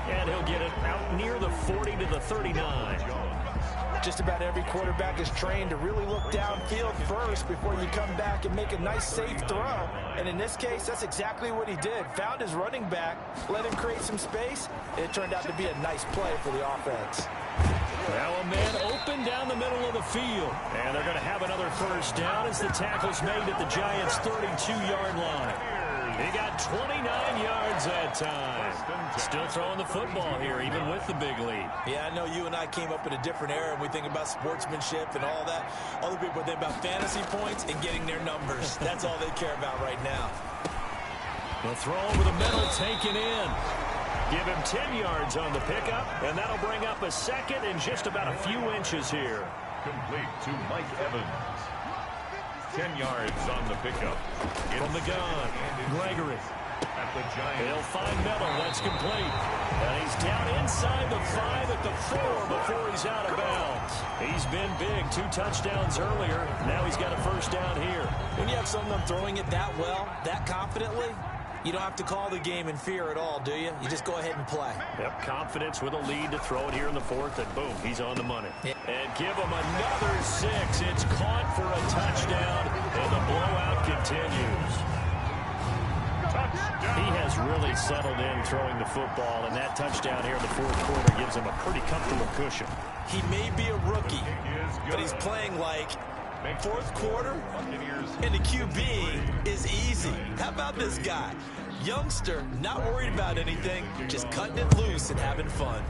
And he'll get it out near the 40 to the 39. Just about every quarterback is trained to really look downfield first before you come back and make a nice, safe throw. And in this case, that's exactly what he did. Found his running back, let him create some space. It turned out to be a nice play for the offense. Now a man open down the middle of the field. And they're going to have another first down as the tackle's made at the Giants' 32-yard line. He got 29 yards that time. Still throwing the football here, even with the big lead. Yeah, I know you and I came up in a different era, and we think about sportsmanship and all that. Other people think about fantasy points and getting their numbers. That's all they care about right now. The throw over the middle, taken in. Give him 10 yards on the pickup, and that'll bring up a second and just about a few inches here. Complete to Mike Evans. 10 yards on the pickup. From the gun, Gregory. At the Giants. He'll find Miller. That's complete. And he's down inside the 5 at the 4 before he's out of bounds. He's been big. 2 touchdowns earlier. Now he's got a first down here. When you have someone throwing it that well, that confidently, you don't have to call the game in fear at all, do you? You just go ahead and play. Yep, confidence with a lead to throw it here in the 4th, and boom, he's on the money. Yeah. And give him another 6. It's caught for a touchdown, and the blowout continues. Touchdown. He has really settled in throwing the football, and that touchdown here in the 4th quarter gives him a pretty comfortable cushion. He may be a rookie, but he's playing like 4th quarter, and the QB is easy. How about this guy? Youngster, not worried about anything, just cutting it loose and having fun.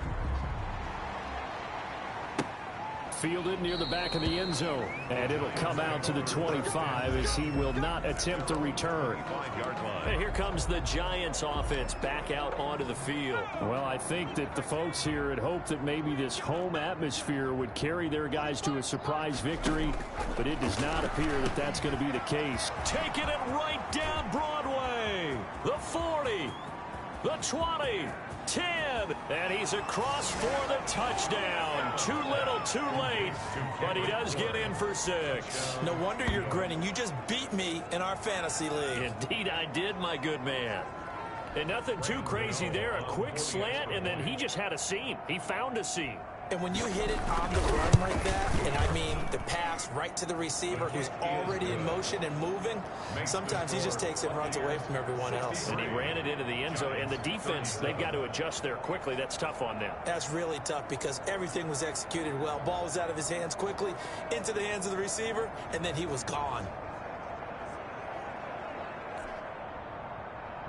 Fielded near the back of the end zone, and it'll come out to the 25 as he will not attempt to return. And here comes the Giants offense back out onto the field. Well, I think that the folks here had hoped that maybe this home atmosphere would carry their guys to a surprise victory, but it does not appear that that's going to be the case. Taking it right down Broadway. The 40, the 20, 10, and he's across for the touchdown. Too little, too late, but he does get in for 6. No wonder you're grinning. You just beat me in our fantasy league. Indeed I did, my good man. And nothing too crazy there. A quick slant, and then he just had a seam. He found a seam. And when you hit it on the run like that, and I mean the pass right to the receiver who's already in motion and moving, sometimes he just takes it and runs away from everyone else. And he ran it into the end zone. And the defense, they've got to adjust there quickly. That's tough on them. That's really tough because everything was executed well. Ball was out of his hands quickly, into the hands of the receiver, and then he was gone.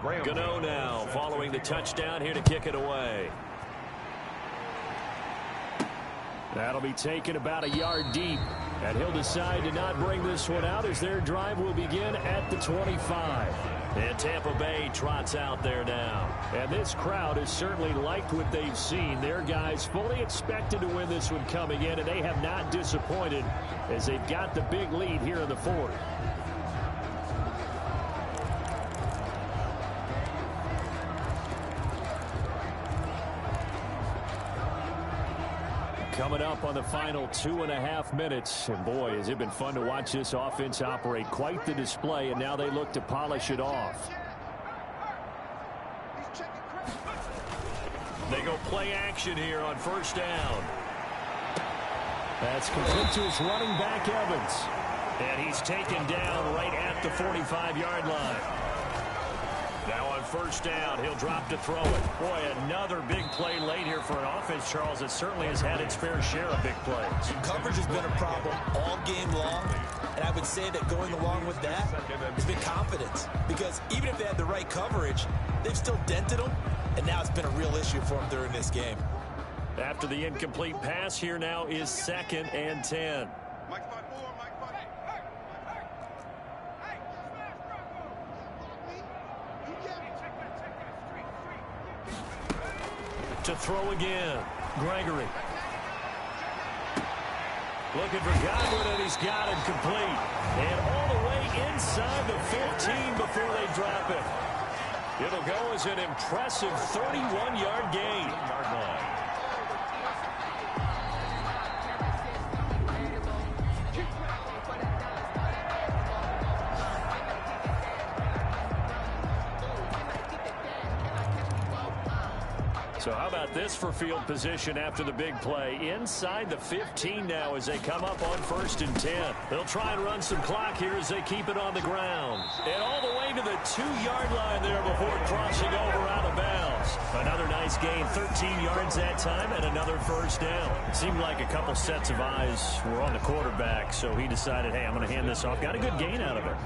Gano now following the touchdown here to kick it away. That'll be taken about a yard deep, and he'll decide to not bring this one out as their drive will begin at the 25. And Tampa Bay trots out there now. And this crowd has certainly liked what they've seen. Their guys fully expected to win this one coming in, and they have not disappointed as they've got the big lead here in the 4th. Coming up on the final 2.5 minutes. And boy, has it been fun to watch this offense operate. Quite the display, and now they look to polish it off. They go play action here on first down. That's complete to his running back, Evans. And he's taken down right at the 45-yard line. Now on first down, he'll drop to throw it. Boy, another big play late here for an offense, Charles, that certainly has had its fair share of big plays. Coverage has been a problem all game long, and I would say that going along with that has been confidence. Because even if they had the right coverage, they've still dented them, and now it's been a real issue for them during this game. After the incomplete pass, here now is 2nd and 10. To throw again, Gregory. Looking for Godwin, and he's got him complete. And all the way inside the 15 before they drop it. It'll go as an impressive 31-yard gain. So how about this for field position after the big play? Inside the 15 now as they come up on 1st and 10. They'll try and run some clock here as they keep it on the ground. And all the way to the 2-yard line there before crossing over out of bounds. Another nice gain, 13 yards that time, and another first down. It seemed like a couple sets of eyes were on the quarterback, so he decided, hey, I'm going to hand this off. Got a good gain out of it.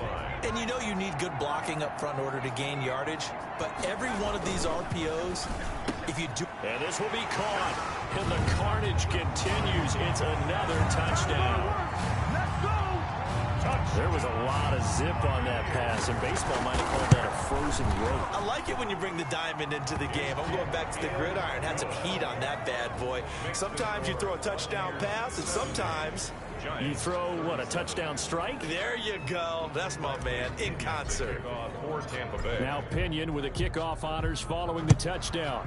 And you know you need good blocking up front in order to gain yardage, but every one of these RPOs, if you do... And this will be caught, and the carnage continues. It's another touchdown. Let's go! There was a lot of zip on that pass, and baseball might have called that a frozen rope. I like it when you bring the diamond into the game. I'm going back to the gridiron. Had some heat on that bad boy. Sometimes you throw a touchdown pass, and sometimes... You throw, what, a touchdown strike? There you go. That's my man, in concert. For Tampa Bay. Now Pinion with the kickoff honors following the touchdown.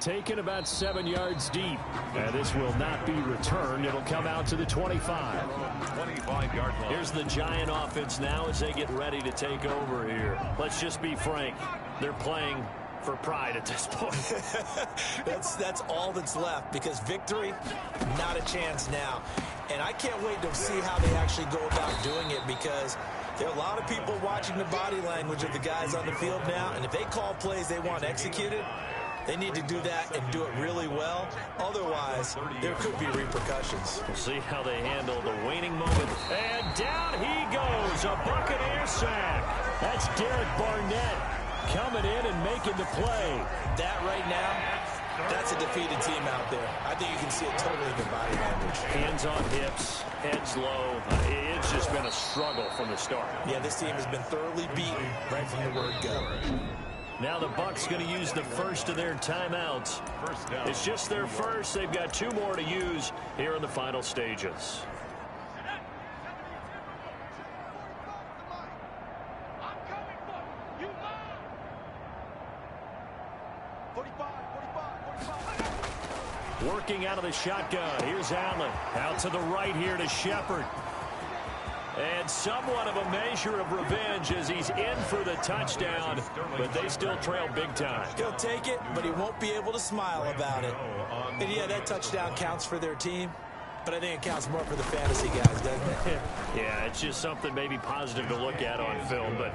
Taken about 7 yards deep. And this will not be returned. It'll come out to the 25. 25-yard line. Here's the Giant offense now as they get ready to take over here. Let's just be frank. They're playing for pride at this point. That's all that's left, because victory, not a chance now. And I can't wait to see how they actually go about doing it, because there are a lot of people watching the body language of the guys on the field now, and if they call plays they want executed, they need to do that and do it really well. Otherwise, there could be repercussions. We'll see how they handle the waning moment. And down he goes, a Buccaneer sack. That's Derek Barnett coming in and making the play. That right now, that's a defeated team out there. I think you can see it totally in the body language. Hands on hips, heads low. It's just been a struggle from the start. Yeah, this team has been thoroughly beaten right from the word go. Now the Bucs going to use the first of their timeouts. It's just their first. They've got 2 more to use here in the final stages. Working out of the shotgun. Here's Allen. Out to the right here to Shepard. And somewhat of a measure of revenge as he's in for the touchdown, but they still trail big time. He'll take it, but he won't be able to smile about it. And yeah, that touchdown counts for their team, but I think it counts more for the fantasy guys, doesn't it? Yeah, it's just something maybe positive to look at on film, but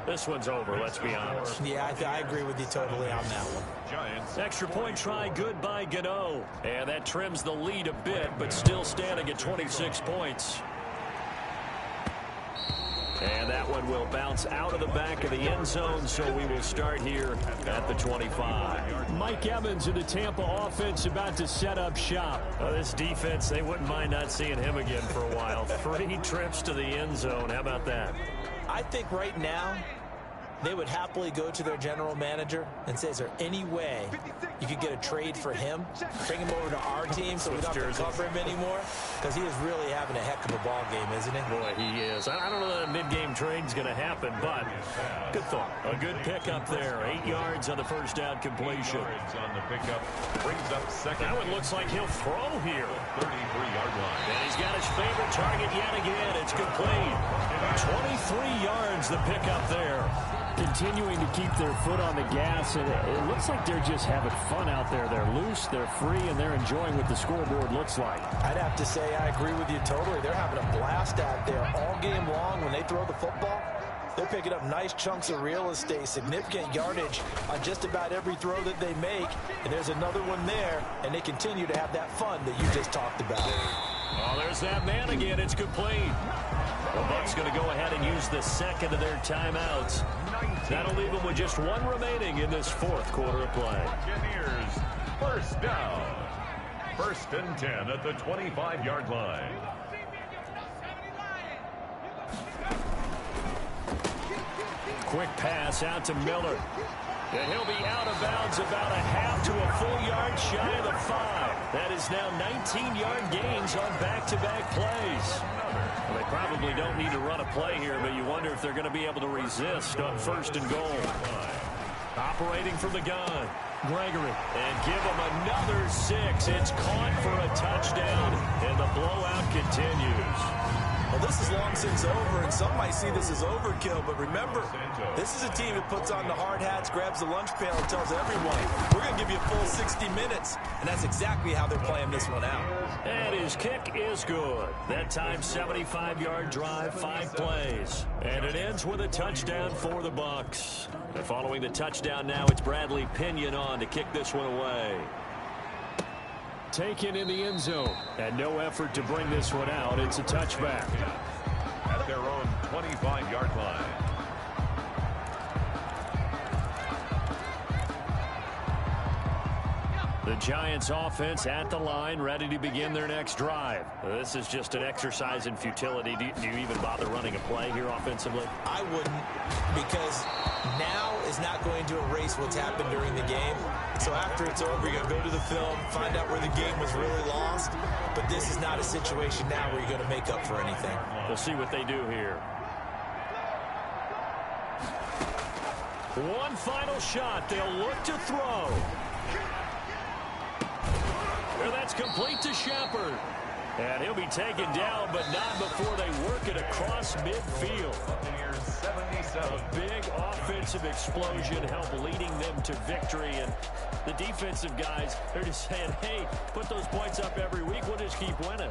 this one's over, let's be honest. Yeah, I agree with you totally on that one. Extra point try good by Gano. And that trims the lead a bit, but still standing at 26 points. And that one will bounce out of the back of the end zone, so we will start here at the 25. Mike Evans of the Tampa offense about to set up shop. This defense, they wouldn't mind not seeing him again for a while. 3 trips to the end zone. How about that? I think right now they would happily go to their general manager and say, is there any way you could get a trade for him? Bring him over to our team so we don't have to cover him anymore? Because he is really having a heck of a ball game, isn't he? Boy, he is. I don't know that a mid-game trade's going to happen, but good thought. A good pickup there. 8 yards on the first down completion. On the pickup, brings up second. That one looks like he'll throw here. 33-yard line. And he's got his favorite target yet again. It's complete. 23 yards the pickup there. Continuing to keep their foot on the gas, and it looks like they're just having fun out there. They're loose, they're free, and they're enjoying what the scoreboard looks like. I'd have to say I agree with you totally. They're having a blast out there all game long when they throw the football. They're picking up nice chunks of real estate, significant yardage on just about every throw that they make. And there's another one there, and they continue to have that fun that you just talked about. Oh, there's that man again. It's complete. The Bucs going to go ahead and use the second of their timeouts. That'll leave them with just one remaining in this fourth quarter of play. Buccaneers, first down. 1st and 10 at the 25-yard line. Quick pass out to Miller. And he'll be out of bounds about a half to a full yard shy of the 5. That is now 19-yard gains on back-to-back plays. Well, they probably don't need to run a play here, but you wonder if they're going to be able to resist on 1st and goal. Operating from the gun, Gregory. And give him another 6. It's caught for a touchdown, and the blowout continues. Well, this is long since over, and some might see this as overkill, but remember, this is a team that puts on the hard hats, grabs the lunch pail, and tells everyone, we're going to give you a full 60 minutes, and that's exactly how they're playing this one out. And his kick is good. That time, 75-yard drive, 5 plays. And it ends with a touchdown for the Bucs. And following the touchdown now, it's Bradley Pinion on to kick this one away. Taken in the end zone, and no effort to bring this one out. It's a touchback. At their own 25-yard line. The Giants offense at the line, ready to begin their next drive. This is just an exercise in futility. Do you even bother running a play here offensively? I wouldn't, because now is not going to erase what's happened during the game. So after it's over, you're going to go to the film, find out where the game was really lost. But this is not a situation now where you're going to make up for anything. We'll see what they do here. One final shot. They'll look to throw. And that's complete to Shepard. And he'll be taken down, but not before they work it across midfield. A big offensive explosion helped leading them to victory. And the defensive guys, they're just saying, hey, put those points up every week. We'll just keep winning.